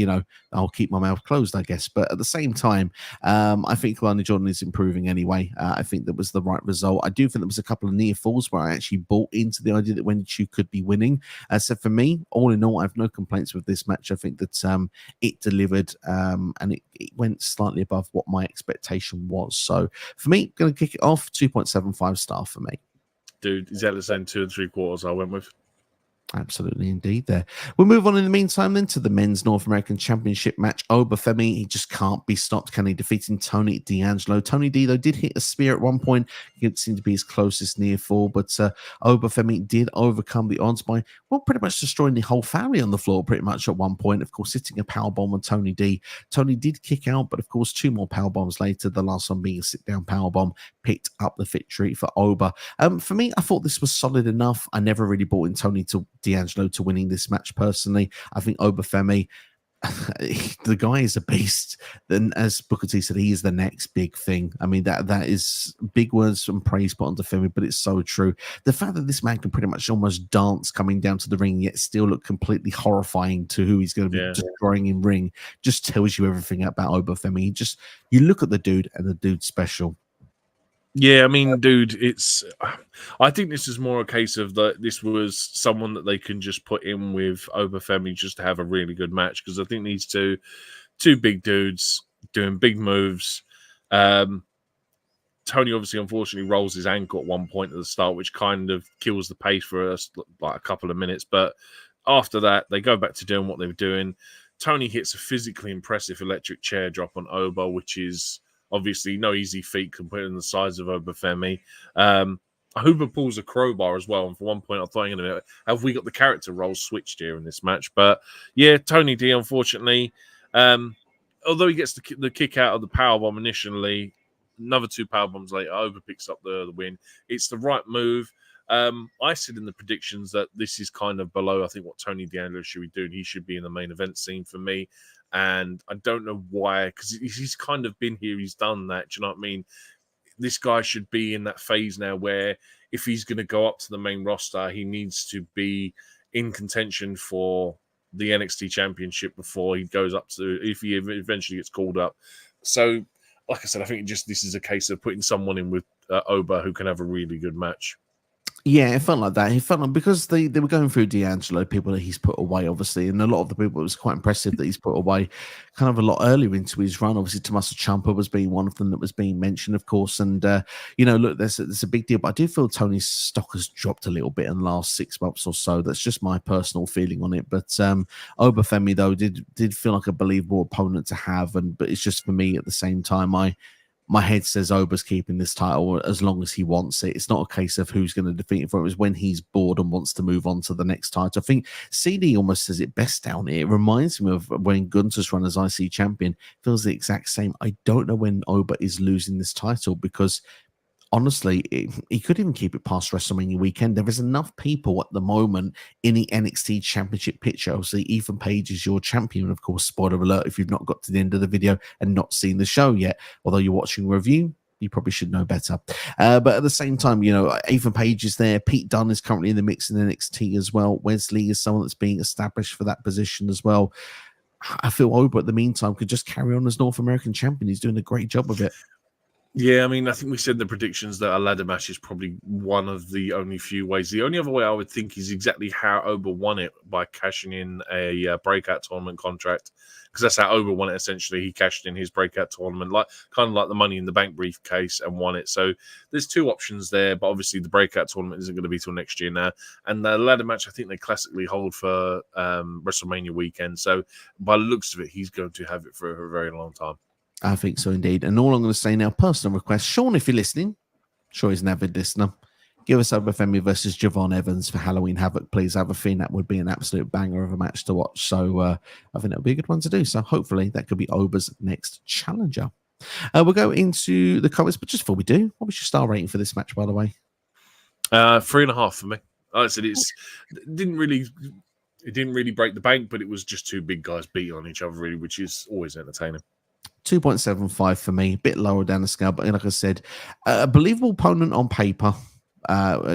I'll keep my mouth closed, I guess. But at the same time, I think Kelani Jordan is improving anyway. I think that was the right result. I do think there was a couple of near falls where I actually bought into the idea that Wendy Choo could be winning. So for me, all in all, I have no complaints with this match. I think that it delivered, and it went slightly above what my expectation was. So for me, going to kick it off, 2.75 star for me. Dude, is that the same 2 3/4 I went with? Absolutely, indeed. There. We'll move on in the meantime then to the Men's North American Championship match. Oba Femi, he just can't be stopped, can he? Defeating Tony D'Angelo. Tony D, though, did hit a spear at one point. He didn't seem to be his closest near fall, but Oba Femi did overcome the odds by, well, pretty much destroying the whole family on the floor pretty much at one point. Of course, hitting a powerbomb on Tony D. Tony did kick out, but of course, 2 more powerbombs later, the last one being a sit-down powerbomb, picked up the victory for Oba. For me, I thought this was solid enough. I never really bought in Tony D'Angelo to winning this match personally. I think Oba Femi, the guy is a beast. Then, as Booker T said, he is the next big thing. I mean, that is big words and praise put onto Femi, but it's so true. The fact that this man can pretty much almost dance coming down to the ring, yet still look completely horrifying to who he's going to be destroying in ring, just tells you everything about Oba Femi. You look at the dude, and the dude's special. Yeah, I mean, dude, I think this is more a case of that this was someone that they can just put in with Oba Femi just to have a really good match, because I think these two big dudes doing big moves. Tony obviously, unfortunately, rolls his ankle at one point at the start, which kind of kills the pace for us, like a couple of minutes. But after that, they go back to doing what they were doing. Tony hits a physically impressive electric chair drop on Oba, which is obviously no easy feat compared to the size of Oba Femi. Oba pulls a crowbar as well. And for one point, I thought, have we got the character roles switched here in this match? But yeah, Tony D, unfortunately, although he gets the kick out of the powerbomb initially, another 2 powerbombs later, Oba picks up the win. It's the right move. I said in the predictions that this is kind of below, I think, what Tony D'Angelo should be doing. He should be in the main event scene for me. And I don't know why, because he's kind of been here. He's done that. Do you know what I mean? This guy should be in that phase now where if he's going to go up to the main roster, he needs to be in contention for the NXT Championship before he goes up to, if he eventually gets called up. So, like I said, I think this is a case of putting someone in with Oba who can have a really good match. Yeah, it felt like that. It felt like, because they were going through D'Angelo, people that he's put away, obviously, and a lot of the people, it was quite impressive that he's put away kind of a lot earlier into his run. Obviously, Tommaso Ciampa was being one of them that was being mentioned, of course, and look, there's a big deal, but I do feel Tony's stock has dropped a little bit in the last 6 months or so. That's just my personal feeling on it. But Oba Femi, though, did feel like a believable opponent to have, but it's just, for me, at the same time, my head says Oba's keeping this title as long as he wants it. It's not a case of who's going to defeat him for it. It's when he's bored and wants to move on to the next title. I think CD almost says it best down here. It reminds me of when Gunther's run as IC champion. Feels the exact same. I don't know when Oba is losing this title, because honestly, he could even keep it past WrestleMania weekend. There is enough people at the moment in the NXT Championship picture. Obviously, Ethan Page is your champion. Of course, spoiler alert, if you've not got to the end of the video and not seen the show yet, although you're watching a review, you probably should know better. But at the same time, Ethan Page is there. Pete Dunne is currently in the mix in NXT as well. Wesley is someone that's being established for that position as well. I feel Oba, at the meantime, could just carry on as North American champion. He's doing a great job of it. Yeah, I mean, I think we said in the predictions that a ladder match is probably one of the only few ways. The only other way I would think is exactly how Oba won it, by cashing in a breakout tournament contract, because that's how Oba won it. Essentially, he cashed in his breakout tournament, kind of like the Money in the Bank briefcase, and won it. So there's 2 options there, but obviously the breakout tournament isn't going to be till next year now. And the ladder match, I think they classically hold for WrestleMania weekend. So by the looks of it, he's going to have it for a very long time. I think so indeed. And all I'm going to say now, personal request, Sean, if you're listening, sure he's an avid listener, give us Oba Femi versus Javon Evans for Halloween Havoc, please. I have a feeling that would be an absolute banger of a match to watch. So I think that would be a good one to do. So hopefully that could be Oba's next challenger. We'll go into the comments, but just before we do, what was your star rating for this match, by the way? 3.5 for me. Like I said, it didn't really break the bank, but it was just 2 big guys beating on each other, really, which is always entertaining. 2.75 for me, a bit lower down the scale, but like I said, a believable opponent on paper.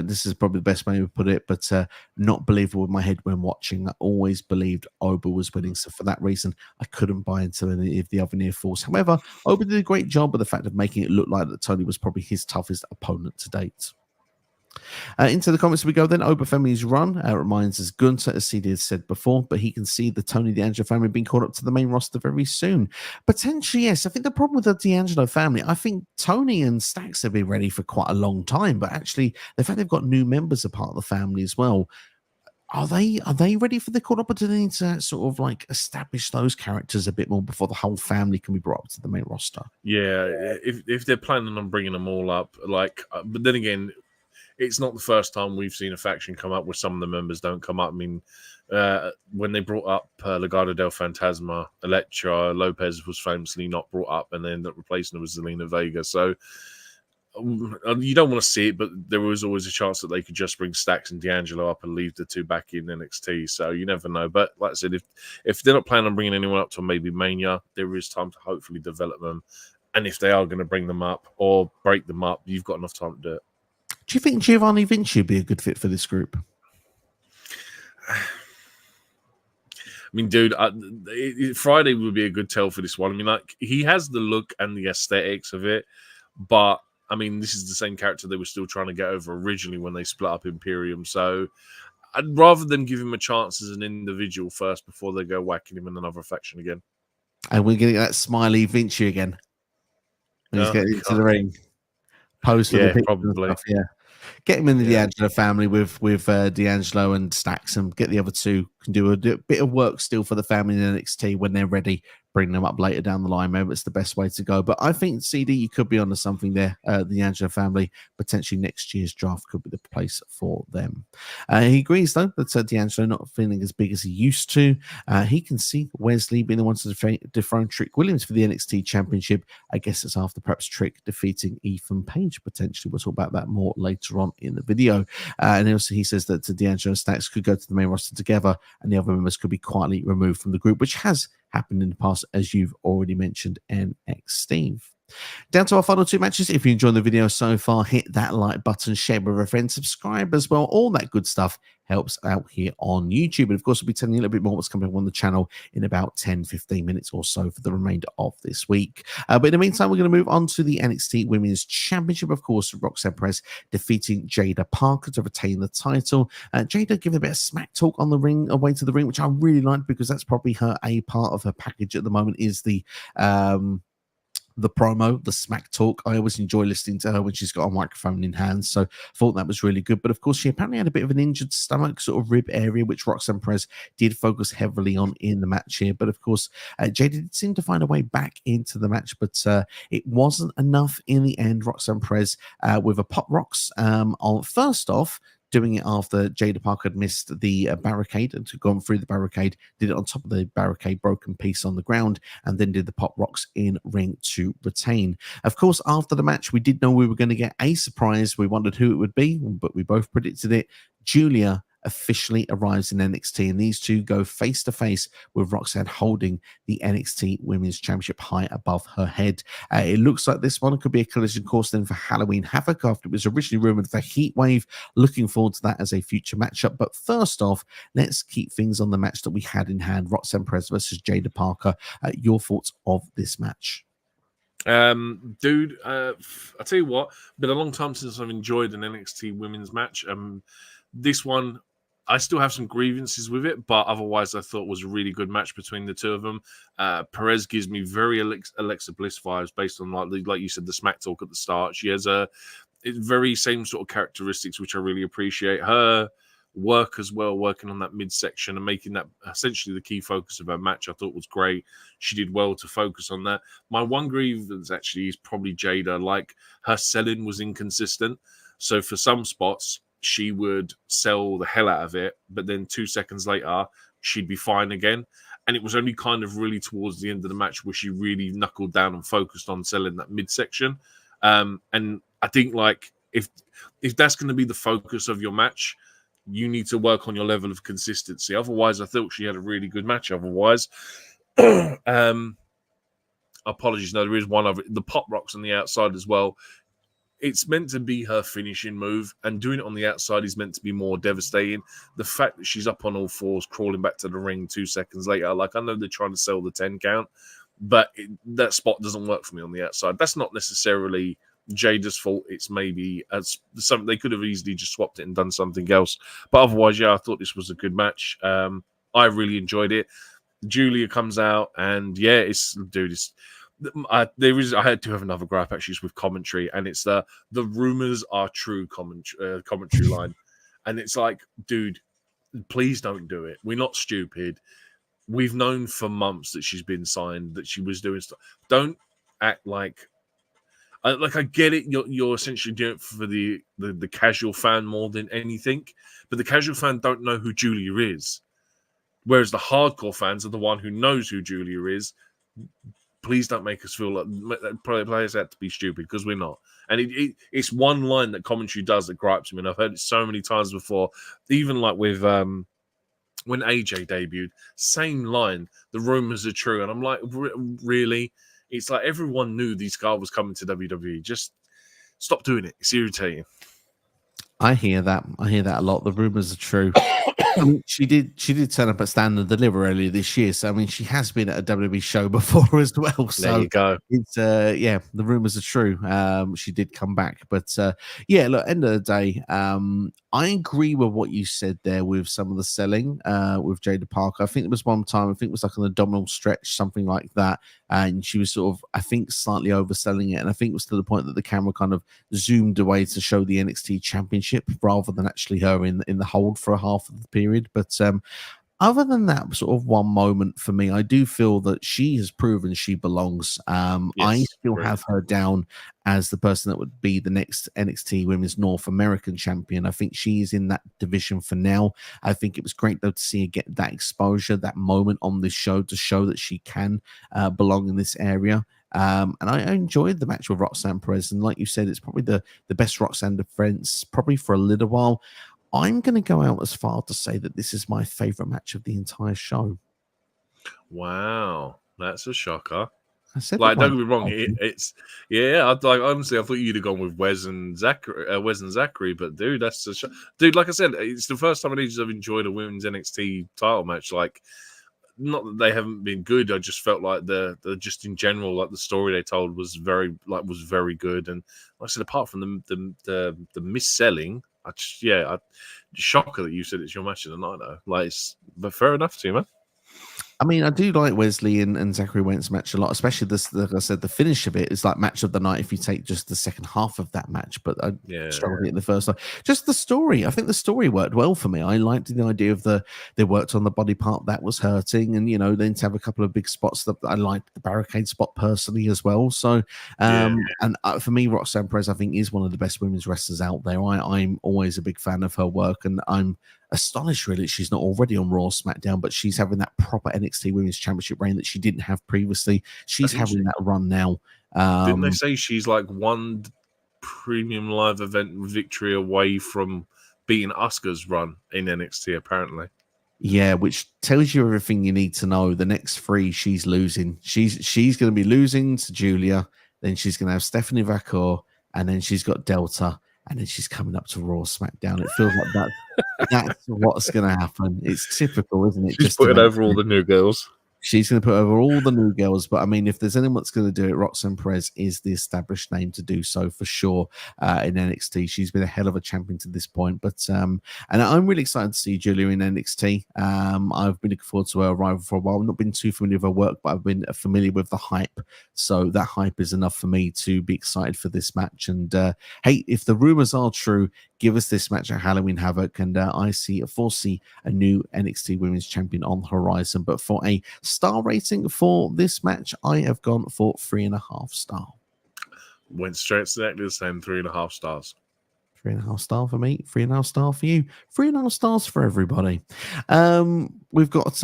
This is probably the best way to put it, but not believable in my head when watching. I always believed Oba was winning, so for that reason, I couldn't buy into any of the other near falls. However, Oba did a great job of the fact of making it look like that Tony was probably his toughest opponent to date. Into the comments we go then. Oba Femi's run reminds us Gunther, as CD had said before, but he can see the Tony D'Angelo family being called up to the main roster very soon. Potentially, yes. I think the problem with the D'Angelo family, I think Tony and Stacks have been ready for quite a long time, but actually the fact they've got new members a part of the family as well. Are they ready for the call up, or do they need to sort of like establish those characters a bit more before the whole family can be brought up to the main roster? Yeah, if they're planning on bringing them all up, but then again, it's not the first time we've seen a faction come up where some of the members don't come up. I mean, when they brought up Legado del Fantasma, Elektra Lopez was famously not brought up, and they ended up replacing her with Zelina Vega. So You don't want to see it, but there was always a chance that they could just bring Stacks and D'Angelo up and leave the two back in NXT. So you never know. But like I said, if they're not planning on bringing anyone up to maybe Mania, there is time to hopefully develop them. And if they are going to bring them up or break them up, you've got enough time to do it. Do you think Giovanni Vinci would be a good fit for this group? I mean, dude, Friday would be a good tell for this one. I mean, like, he has the look and the aesthetics of it, but I mean, this is the same character they were still trying to get over originally when they split up Imperium. So I'd rather them give him a chance as an individual first before they go whacking him in another faction again. And we're getting that smiley Vinci again. When he's getting into the ring. Pose for the picture probably. And stuff, yeah. Get him in the D'Angelo family with D'Angelo and Stacks, and get the other two can do a bit of work still for the family in NXT when they're ready. Bring them up later down the line. Maybe it's the best way to go. But I think, CD, you could be onto something there. The D'Angelo family, potentially next year's draft could be the place for them. He agrees, though, that D'Angelo not feeling as big as he used to. He can see Wesley being the one to dethrone Trick Williams for the NXT Championship. I guess it's after perhaps Trick defeating Ethan Page, potentially. We'll talk about that more later on in the video. And also he says that D'Angelo and Stacks could go to the main roster together and the other members could be quietly removed from the group, which has happened in the past, as you've already mentioned, NXT. Down to our final two matches. If you enjoyed the video so far, hit that like button, share with a friend, subscribe as well. All that good stuff helps out here on YouTube. And of course, we'll be telling you a little bit more what's coming up on the channel in about 10-15 minutes or so for the remainder of this week. But in the meantime, we're going to move on to the NXT Women's Championship. Of course, Roxanne Perez defeating Jaida Parker to retain the title. Jaida giving a bit of smack talk on the ring, away to the ring, which I really like because that's probably a part of her package at the moment is the promo, the smack talk. I always enjoy listening to her when she's got a microphone in hand, so thought that was really good. But of course, she apparently had a bit of an injured stomach, sort of rib area, which Roxanne Perez did focus heavily on in the match here. But of course, Jade did seem to find a way back into the match, but it wasn't enough in the end. Roxanne Perez with a pop rocks on first off, doing it after Jaida Parker had missed the barricade and gone through the barricade, did it on top of the barricade, broken piece on the ground, and then did the pop rocks in ring to retain. Of course, after the match, we did know we were going to get a surprise. We wondered who it would be, but we both predicted it. Giulia officially arrives in NXT, and these two go face to face with Roxanne holding the NXT Women's Championship high above her head. It looks like this one could be a collision course then for Halloween Havoc after it was originally rumored for Heat Wave. Looking forward to that as a future matchup. But first off, let's keep things on the match that we had in hand. Roxanne Perez versus Jaida Parker. Your thoughts of this match? Dude, I tell you what, been a long time since I've enjoyed an NXT women's match. This one, I still have some grievances with it, but otherwise I thought it was a really good match between the two of them. Perez gives me very Alexa Bliss vibes based on, like you said, the smack talk at the start. She has very same sort of characteristics, which I really appreciate. Her work as well, working on that midsection and making that essentially the key focus of her match, I thought was great. She did well to focus on that. My one grievance actually is probably Jaida. Like, her selling was inconsistent. So for some spots, she would sell the hell out of it, but then 2 seconds later, she'd be fine again. And it was only kind of really towards the end of the match where she really knuckled down and focused on selling that midsection. And I think, like, if that's going to be the focus of your match, you need to work on your level of consistency. Otherwise, I thought she had a really good match. Otherwise, apologies. No, there is one of it. The pop rocks on the outside as well. It's meant to be her finishing move, and doing it on the outside is meant to be more devastating. The fact that she's up on all fours, crawling back to the ring 2 seconds later, like, I know they're trying to sell the 10 count, but that spot doesn't work for me on the outside. That's not necessarily Jada's fault. It's maybe something they could have easily just swapped it and done something else. But otherwise, yeah, I thought this was a good match. I really enjoyed it. Giulia comes out, and yeah, I had to have another gripe actually with commentary, and it's the rumors are true commentary line, and it's like, dude, please don't do it. We're not stupid. We've known for months that she's been signed, that she was doing stuff. Don't act like I get it. You're essentially doing it for the casual fan more than anything, but the casual fan don't know who Giulia is, whereas the hardcore fans are the one who knows who Giulia is. please don't make us feel like players had to be stupid, because we're not. And it's one line that commentary does that gripes me, and I've heard it so many times before. Even like with when AJ debuted, same line, the rumors are true. And I'm like, really? It's like everyone knew this guy was coming to WWE. Just stop doing it. It's irritating. I hear that a lot. The rumors are true. I mean, she did turn up at Stand and Deliver earlier this year, so I mean, she has been at a WWE show before as well. So there you go. It's the rumors are true. She did come back, but yeah, look, end of the day, I agree with what you said there with some of the selling with Jaida Parker. I think there was one time, I think it was like an abdominal stretch, something like that, and she was sort of, I think, slightly overselling it, and I think it was to the point that the camera kind of zoomed away to show the NXT Championship rather than actually her in the hold for a half of the period. But other than that sort of one moment for me, I do feel that she has proven she belongs. I still have her down as the person that would be the next NXT Women's North American Champion. I think she is in that division for now. I think it was great, though, to see her get that exposure, that moment on this show to show that she can belong in this area. And I enjoyed the match with Roxanne Perez. And like you said, it's probably the best Roxanne defense probably for a little while. I'm going to go out as far to say that this is my favorite match of the entire show. Wow, that's a shocker. I said, like, don't get me wrong, it's honestly, I thought you'd have gone with Wes and Zachary, but dude, that's a dude. Like I said, it's the first time in ages I've enjoyed a women's NXT title match. Like, not that they haven't been good, I just felt like the just in general, like the story they told was very good. And like I said, apart from the mis-selling, shocker that you said it's your match of the night though. But fair enough to you, man. I mean, I do like Wesley and Zachary Wentz match a lot, especially this. Like I said, the finish of it is like match of the night if you take just the second half of that match. But I struggled in the first one. Just the story. I think the story worked well for me. I liked the idea of they worked on the body part that was hurting, and then to have a couple of big spots that I liked the barricade spot personally as well. So, for me, Roxanne Perez, I think, is one of the best women's wrestlers out there. I'm always a big fan of her work, and I'm astonished really she's not already on Raw, SmackDown, but she's having that proper NXT Women's Championship reign that she didn't have previously. She's having that run now. Didn't they say she's like one premium live event victory away from beating Asuka's run in NXT apparently? Yeah, which tells you everything you need to know. The next three she's losing. She's going to be losing to Giulia, then she's going to have Stephanie Vaquer, and then she's got Delta, and then she's coming up to Raw, SmackDown. It feels like that's what's going to happen. It's typical, isn't it? She's putting over all the new girls. She's going to put over all the new girls. But, I mean, if there's anyone that's going to do it, Roxanne Perez is the established name to do so for sure in NXT. She's been a hell of a champion to this point. But and I'm really excited to see Giulia in NXT. I've been looking forward to her arrival for a while. I've not been too familiar with her work, but I've been familiar with the hype. So that hype is enough for me to be excited for this match. And, hey, if the rumors are true, give us this match at Halloween Havoc, and I foresee a new NXT Women's Champion on the horizon. But for a star rating for this match, I have gone for 3.5 stars. Went straight exactly the same, 3.5 stars. 3.5 star for me, 3.5 star for you, 3.5 stars for everybody. We've got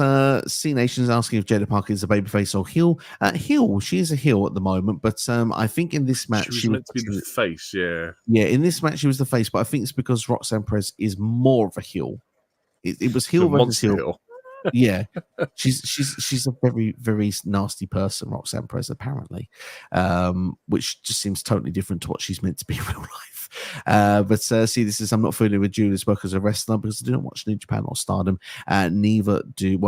C Nations asking if Jaida Parker is a babyface or heel. Heel, she is a heel at the moment, but I think in this match she was meant to be the face. Yeah, in this match she was the face, but I think it's because Roxanne Perez is more of a heel. It was heel versus heel. Yeah, she's a very, very nasty person, Roxanne Perez, apparently, which just seems totally different to what she's meant to be in real life. But see, this is I'm not familiar with Giulia's work as a wrestler because I do not watch New Japan or Stardom. Neither do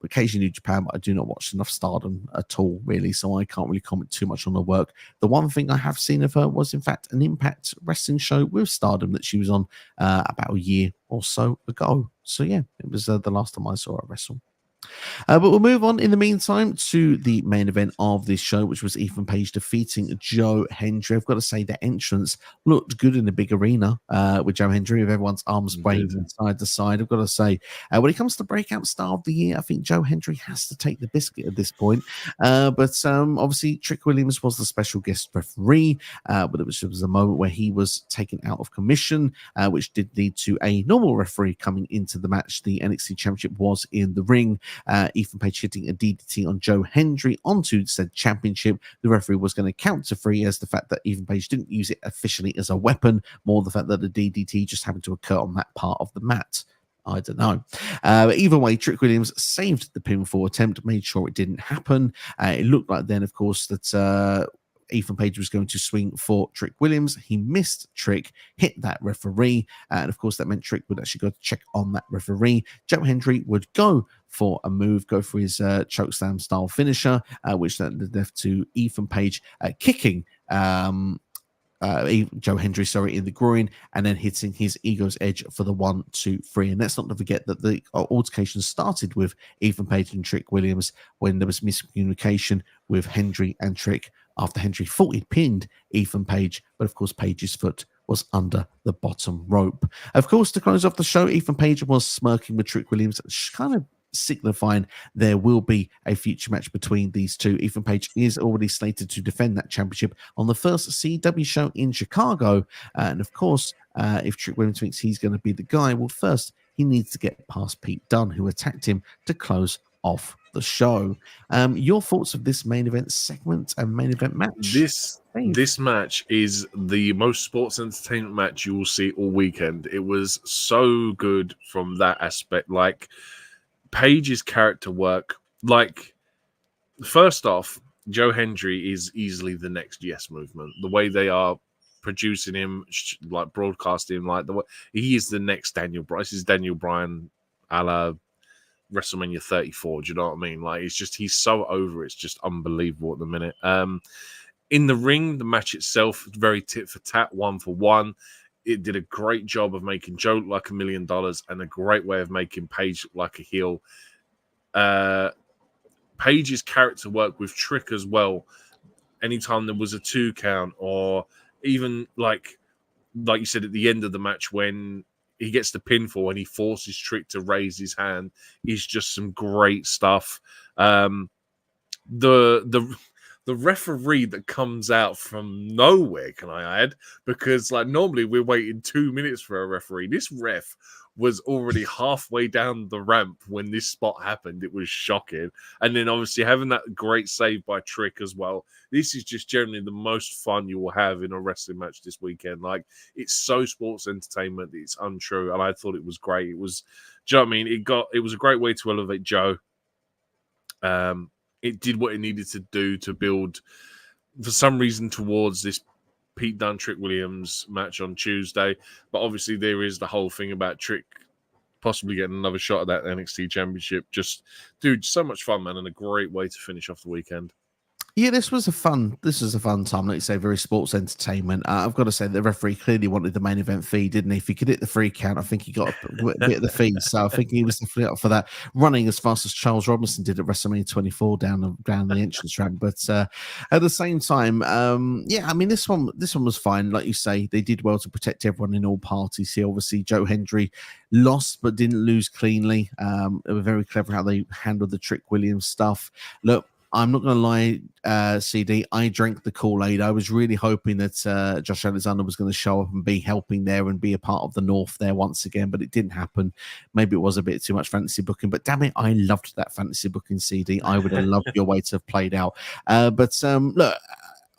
occasionally New Japan, but I do not watch enough Stardom at all, really, so I can't really comment too much on her work. The one thing I have seen of her was, in fact, an Impact Wrestling show with Stardom that she was on about a year or so ago. So, yeah, it was the last time I saw her wrestle. But we'll move on in the meantime to the main event of this show, which was Ethan Page defeating Joe Hendry. I've got to say the entrance looked good in the big arena with Joe Hendry, with everyone's arms waving side to side. I've got to say, when it comes to breakout star of the year, I think Joe Hendry has to take the biscuit at this point. But obviously, Trick Williams was the special guest referee, but it was a moment where he was taken out of commission, which did lead to a normal referee coming into the match. The NXT Championship was in the ring. Ethan Page hitting a DDT on Joe Hendry onto said championship. The referee was going to count to 3 as the fact that Ethan Page didn't use it officially as a weapon, more the fact that the DDT just happened to occur on that part of the mat. I don't know. Either way, Trick Williams saved the pinfall attempt, made sure it didn't happen. It looked like then, of course, that Ethan Page was going to swing for Trick Williams. He missed Trick, hit that referee, and of course that meant Trick would actually go to check on that referee. Joe Hendry would go for a move, go for his chokeslam style finisher, which then left to Ethan Page kicking Joe Hendry, in the groin, and then hitting his ego's edge for the 1, 2, 3. And let's not forget that the altercation started with Ethan Page and Trick Williams when there was miscommunication with Hendry and Trick after Hendry thought he'd pinned Ethan Page, but of course Page's foot was under the bottom rope. Of course, to close off the show, Ethan Page was smirking with Trick Williams, kind of signifying there will be a future match between these two. Ethan Page is already slated to defend that championship on the first CW show in Chicago. And of course, if Trick Williams thinks he's going to be the guy, well, first he needs to get past Pete Dunne, who attacked him to close off the show. Your thoughts of this main event segment and main event match? This match is the most sports entertainment match you will see all weekend. It was so good from that aspect. Like, Page's character work, like, first off, Joe Hendry is easily the next Yes Movement. The way they are producing him, like broadcasting him, like the way he is the next Daniel Bryan. This is Daniel Bryan a la WrestleMania 34. Do you know what I mean? Like, it's just, he's so over. It's just unbelievable at the minute. In the ring, the match itself, very tit for tat, 1 for 1. It did a great job of making Joe look like $1 million and a great way of making Page look like a heel. Page's character work with Trick as well. Anytime there was a 2 count, or even like you said at the end of the match when he gets the pinfall and he forces Trick to raise his hand, is just some great stuff. The referee that comes out from nowhere, can I add? Because like normally we're waiting 2 minutes for a referee. This ref was already halfway down the ramp when this spot happened. It was shocking. And then obviously having that great save by Trick as well. This is just generally the most fun you will have in a wrestling match this weekend. Like, it's so sports entertainment, it's untrue. And I thought it was great. It was, do you know what I mean? It was a great way to elevate Joe. It did what it needed to do to build, for some reason, towards this Pete Dunne, Trick Williams match on Tuesday. But obviously there is the whole thing about Trick possibly getting another shot at that NXT Championship. Just, dude, so much fun, man, and a great way to finish off the weekend. Yeah, this was a fun time. Like you say, very sports entertainment. I've got to say, the referee clearly wanted the main event fee, didn't he? If he could hit the 3 count, I think he got a bit of the fee. So I think he was definitely up for that. Running as fast as Charles Robinson did at WrestleMania 24 down the entrance ramp. But at the same time, yeah, I mean, this one was fine. Like you say, they did well to protect everyone in all parties here. Obviously, Joe Hendry lost but didn't lose cleanly. They were very clever how they handled the Trick Williams stuff. Look, I'm not going to lie, CD, I drank the Kool-Aid. I was really hoping that Josh Alexander was going to show up and be helping there and be a part of the North there once again, but it didn't happen. Maybe it was a bit too much fantasy booking, but damn it, I loved that fantasy booking, CD. I would have loved your way to have played out. But look,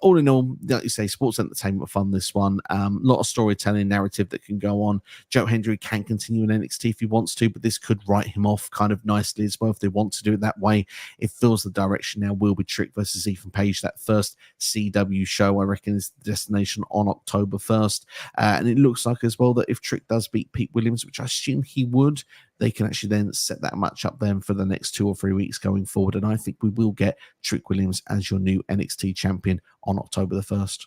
all in all, like you say, sports entertainment fun, this one. A lot of storytelling narrative that can go on. Joe Hendry can continue in NXT if he wants to, but this could write him off kind of nicely as well if they want to do it that way. It feels the direction now will be Trick versus Ethan Page. That first CW show, I reckon, is the destination on October 1st. And it looks like as well that if Trick does beat Pete Williams, which I assume he would, they can actually then set that match up then for the next 2 or 3 weeks going forward. And I think we will get Trick Williams as your new NXT champion on October the 1st.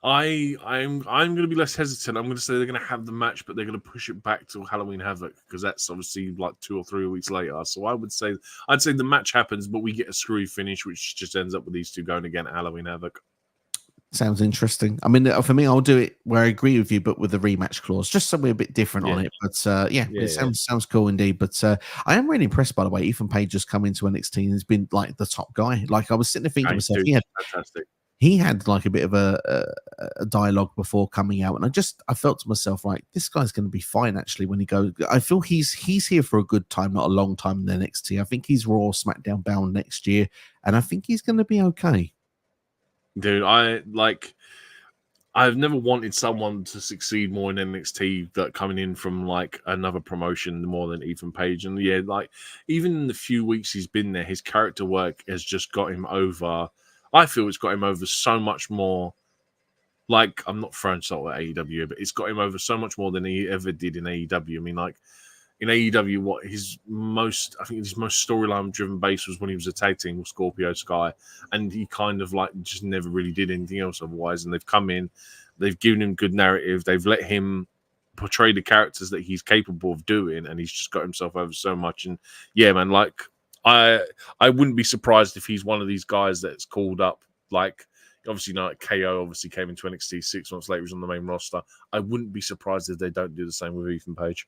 I'm going to be less hesitant. I'm going to say they're going to have the match, but they're going to push it back to Halloween Havoc because that's obviously like 2 or 3 weeks later. So I'd say the match happens, but we get a screwy finish, which just ends up with these two going again at Halloween Havoc. Sounds interesting. I mean, for me, I'll do it where I agree with you, but with the rematch clause, just something a bit different on it. But it sounds cool indeed. But I am really impressed, by the way. Ethan Page just come into NXT and has been like the top guy. Like, I was sitting there thinking to myself, fantastic. he had like a bit of a dialogue before coming out, and I felt to myself like this guy's going to be fine actually when he goes. I feel he's here for a good time, not a long time in NXT. I think he's Raw SmackDown bound next year, and I think he's going to be okay. Dude, I've never wanted someone to succeed more in NXT that coming in from like another promotion more than Ethan Page. And yeah, like even in the few weeks he's been there, his character work has just got him over. I feel it's got him over so much more. Like, I'm not throwing salt at AEW, but it's got him over so much more than he ever did in AEW. I mean, like in AEW, his most storyline driven base was when he was a tag team with Scorpio Sky, and he kind of like just never really did anything else otherwise. And they've come in, they've given him good narrative, they've let him portray the characters that he's capable of doing, and he's just got himself over so much. And yeah, man, like I wouldn't be surprised if he's one of these guys that's called up. Like obviously, like KO obviously came into NXT 6 months later, he was on the main roster. I wouldn't be surprised if they don't do the same with Ethan Page.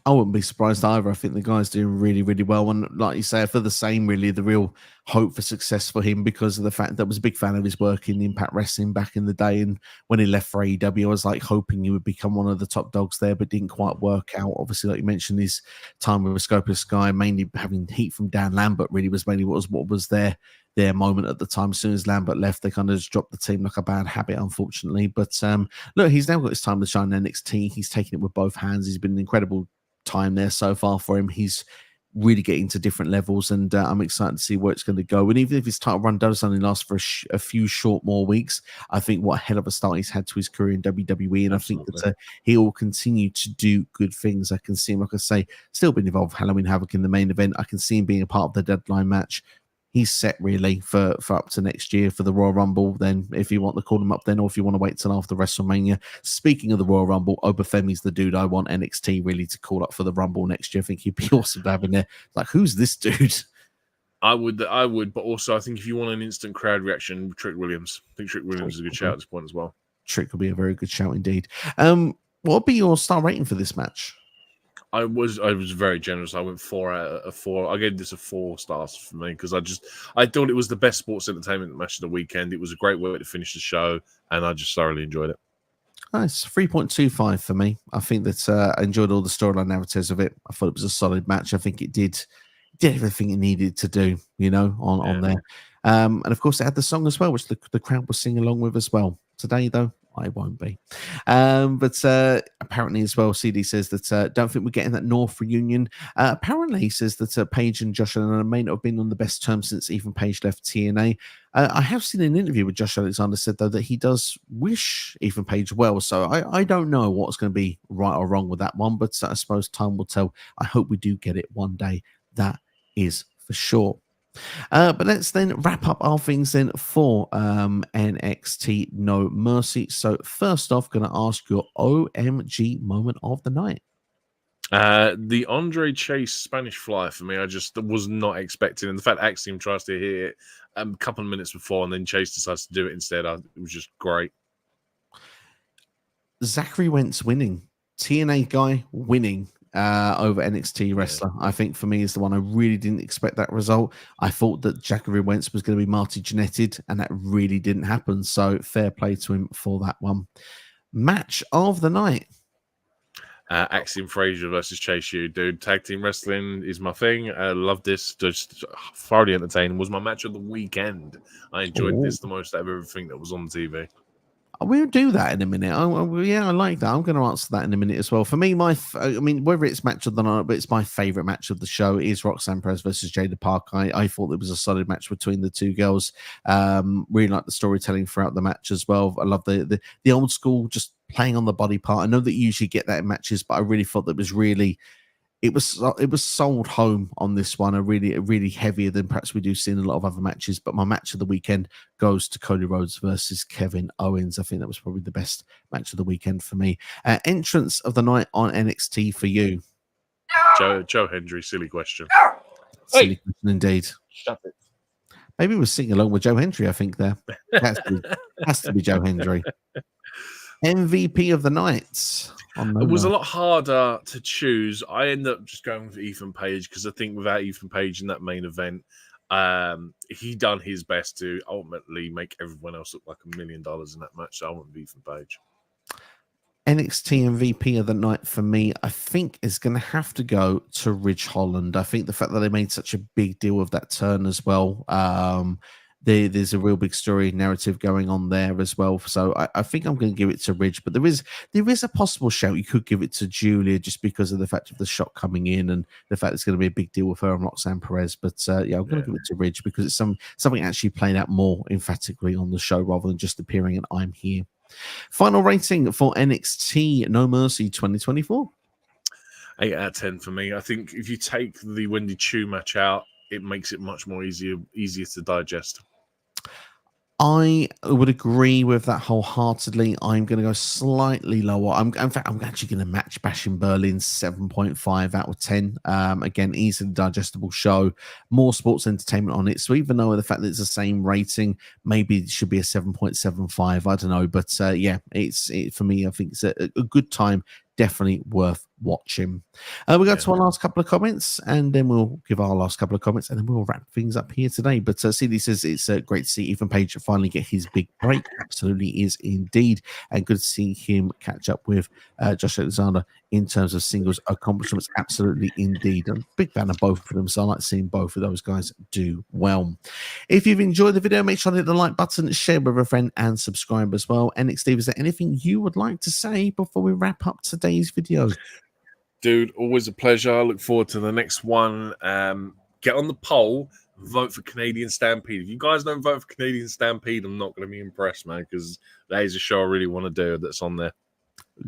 I wouldn't be surprised either. I think the guy's doing really, really well. And like you say, for the same, really, the real hope for success for him because of the fact that I was a big fan of his work in Impact Wrestling back in the day. And when he left for AEW, I was like hoping he would become one of the top dogs there, but didn't quite work out. Obviously, like you mentioned, his time with Scorpio Sky, mainly having heat from Dan Lambert, really was mainly what was their moment at the time. As soon as Lambert left, they kind of just dropped the team like a bad habit, unfortunately. But look, he's now got his time to shine in NXT. He's taken it with both hands. He's been an incredible time there so far for him. He's really getting to different levels, and I'm excited to see where it's going to go. And even if his title run does only last for a few short more weeks, I think what a hell of a start he's had to his career in WWE, and absolutely. I think that he will continue to do good things. I can see him, like I say, still being involved with Halloween Havoc in the main event. I can see him being a part of the deadline match. He's set really for up to next year for the Royal Rumble. Then, if you want to call him up, then, or if you want to wait till after WrestleMania. Speaking of the Royal Rumble, Oba Femi's the dude I want NXT really to call up for the Rumble next year. I think he'd be awesome to have in there. Like, who's this dude? I would, but also I think if you want an instant crowd reaction, Trick Williams. I think Trick Williams is a good shout at this point as well. Trick will be a very good shout indeed. What would be your star rating for this match? I was very generous. I went 4 out of 4. I gave this a 4 stars for me because I thought it was the best sports entertainment match of the weekend. It was a great way to finish the show, and I just thoroughly enjoyed it. Nice, 3.25 for me. I think that I enjoyed all the storyline narratives of it. I thought it was a solid match. I think it did everything it needed to do, on there. And of course, it had the song as well, which the crowd was singing along with as well. Today, though, I won't be. But apparently as well, CD says that don't think we're getting that North reunion. Apparently he says that Paige and Josh Alexander may not have been on the best terms since Ethan Page left TNA. I have seen an interview with Josh Alexander said, though, that he does wish Ethan Page well. So I don't know what's going to be right or wrong with that one, but I suppose time will tell. I hope we do get it one day. That is for sure. But let's then wrap up our things then for NXT No Mercy. So first off, going to ask your OMG moment of the night. The Andre Chase Spanish Fly for me, I just was not expecting. And the fact Axiom tries to hit it a couple of minutes before and then Chase decides to do it instead, it was just great. Zachary Wentz winning. TNA guy winning. Over NXT wrestler, I think for me is the one. I really didn't expect that result. I thought that Zachary Wentz was going to be Marty Jannetted, and that really didn't happen. So fair play to him for that one. Match of the night. Axiom Frazier versus Chase U, dude. Tag team wrestling is my thing. I love this. Just thoroughly entertaining. Was my match of the weekend. I enjoyed this the most out of everything that was on TV. We'll do that in a minute. I like that. I'm going to answer that in a minute as well. For me, whether it's match of the night, but it's my favorite match of the show is Roxanne Perez versus Jaida Parker. I thought it was a solid match between the two girls. Really like the storytelling throughout the match as well. I love the old school just playing on the body part. I know that you usually get that in matches, but I really thought that it was sold home on this one, a really heavier than perhaps we do see in a lot of other matches. But my match of the weekend goes to Cody Rhodes versus Kevin Owens. I think that was probably the best match of the weekend for me. Entrance of the night on NXT for you. Joe Hendry, silly question. Silly question indeed. Shut it. Maybe we're singing along with Joe Hendry, I think there. Has to be Joe Hendry. MVP of the night. It was a lot harder to choose. I ended up just going with Ethan Page because I think without Ethan Page in that main event, He done his best to ultimately make everyone else look like $1 million in that match. So I want Ethan Page. NXT MVP of the night for me, I think, is going to have to go to Ridge Holland. I think the fact that they made such a big deal of that turn as well. There's a real big story narrative going on there as well. So I think I'm going to give it to Ridge, but there is a possible shout you could give it to Giulia just because of the fact of the shot coming in and the fact it's going to be a big deal with her and Roxanne Perez. But yeah, I'm going to give it to Ridge because it's something actually playing out more emphatically on the show rather than just appearing and I'm here. Final rating for NXT No Mercy 2024. 8 out of 10 for me. I think if you take the Wendy Choo match out, it makes it much more easier to digest. I would agree with that wholeheartedly. I'm going to go slightly lower. In fact, I'm actually going to match Bash in Berlin 7.5 out of 10. Again, easily digestible show, more sports entertainment on it. So even though the fact that it's the same rating, maybe it should be a 7.75. I don't know, but yeah, for me. I think it's a good time. Definitely worth watching. We go to our last couple of comments, and then we'll give our last couple of comments, and then we'll wrap things up here today. But CD says it's great to see Ethan Page finally get his big break. Absolutely is indeed, and good to see him catch up with Josh Alexander in terms of singles accomplishments. Absolutely indeed. I'm a big fan of both of them, so I like seeing both of those guys do well. If you've enjoyed the video, make sure to hit the like button, share with a friend, and subscribe as well. NXT, is there anything you would like to say before we wrap up today's video? Dude, always a pleasure. I look forward to the next one. Get on the poll, vote for Canadian Stampede. If you guys don't vote for Canadian Stampede, I'm not going to be impressed, man, because that is a show I really want to do that's on there.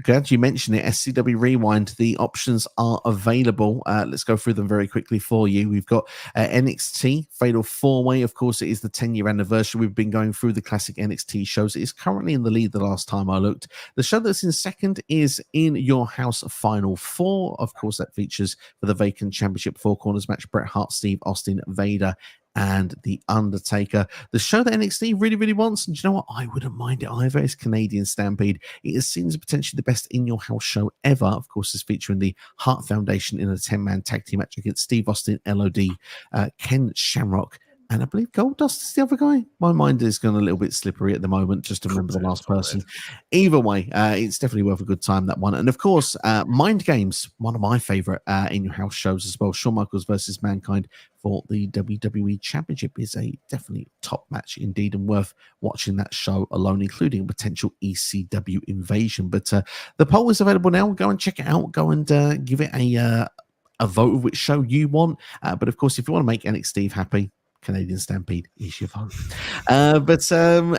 Glad you mentioned it. SCW Rewind, the options are available. Let's go through them very quickly for you. We've got NXT Fatal 4-Way. Of course, it is the 10-year anniversary. We've been going through the classic NXT shows. It is currently in the lead the last time I looked. The show that's in second is In Your House Final 4. Of course, that features for the vacant championship four corners match Bret Hart, Steve Austin, Vader, and The Undertaker. The show that NXT really, really wants, and do you know what? I wouldn't mind it either. It's Canadian Stampede. It is seen as potentially the best In Your House show ever. Of course, it's featuring the Hart Foundation in a 10-man tag team match against Steve Austin, LOD, Ken Shamrock, and I believe Goldust is the other guy. My mind is going a little bit slippery at the moment, just to remember the last person. Either way, it's definitely worth a good time, that one. And of course, Mind Games, one of my favorite In Your House shows as well. Shawn Michaels versus Mankind for the WWE Championship is a definitely top match indeed, and worth watching that show alone, including a potential ECW invasion. But the poll is available now. Go and check it out. Go and give it a vote of which show you want. But of course, if you want to make NXT happy, Canadian Stampede is your vote.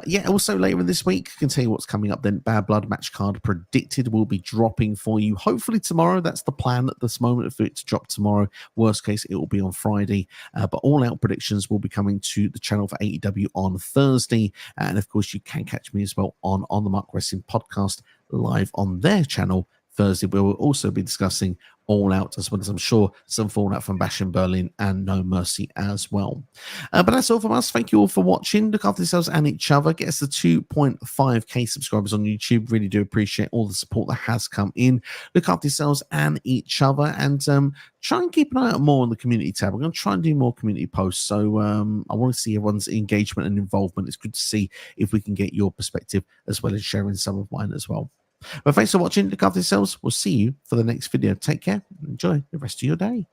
Yeah, also later in this week, I can tell you what's coming up then. Bad Blood match card predicted will be dropping for you hopefully tomorrow. That's the plan at this moment, for it to drop tomorrow. Worst case, it will be on Friday. But all out predictions will be coming to the channel for AEW on Thursday. And of course, you can catch me as well on the Mark Wrestling podcast live on their channel Thursday, where we'll also be discussing All Out, as well as I'm sure some fallout from Bash in Berlin and No Mercy as well. But that's all from us. Thank you all for watching. Look after yourselves and each other. Get us the 2.5k subscribers on YouTube. Really do appreciate all the support that has come in. Look after yourselves and each other, and try and keep an eye out more on the community tab. I'm going to try and do more community posts. So I want to see everyone's engagement and involvement. It's good to see if we can get your perspective as well as sharing some of mine as well. But thanks for watching. Look after yourselves. We'll see you for the next video. Take care and enjoy the rest of your day.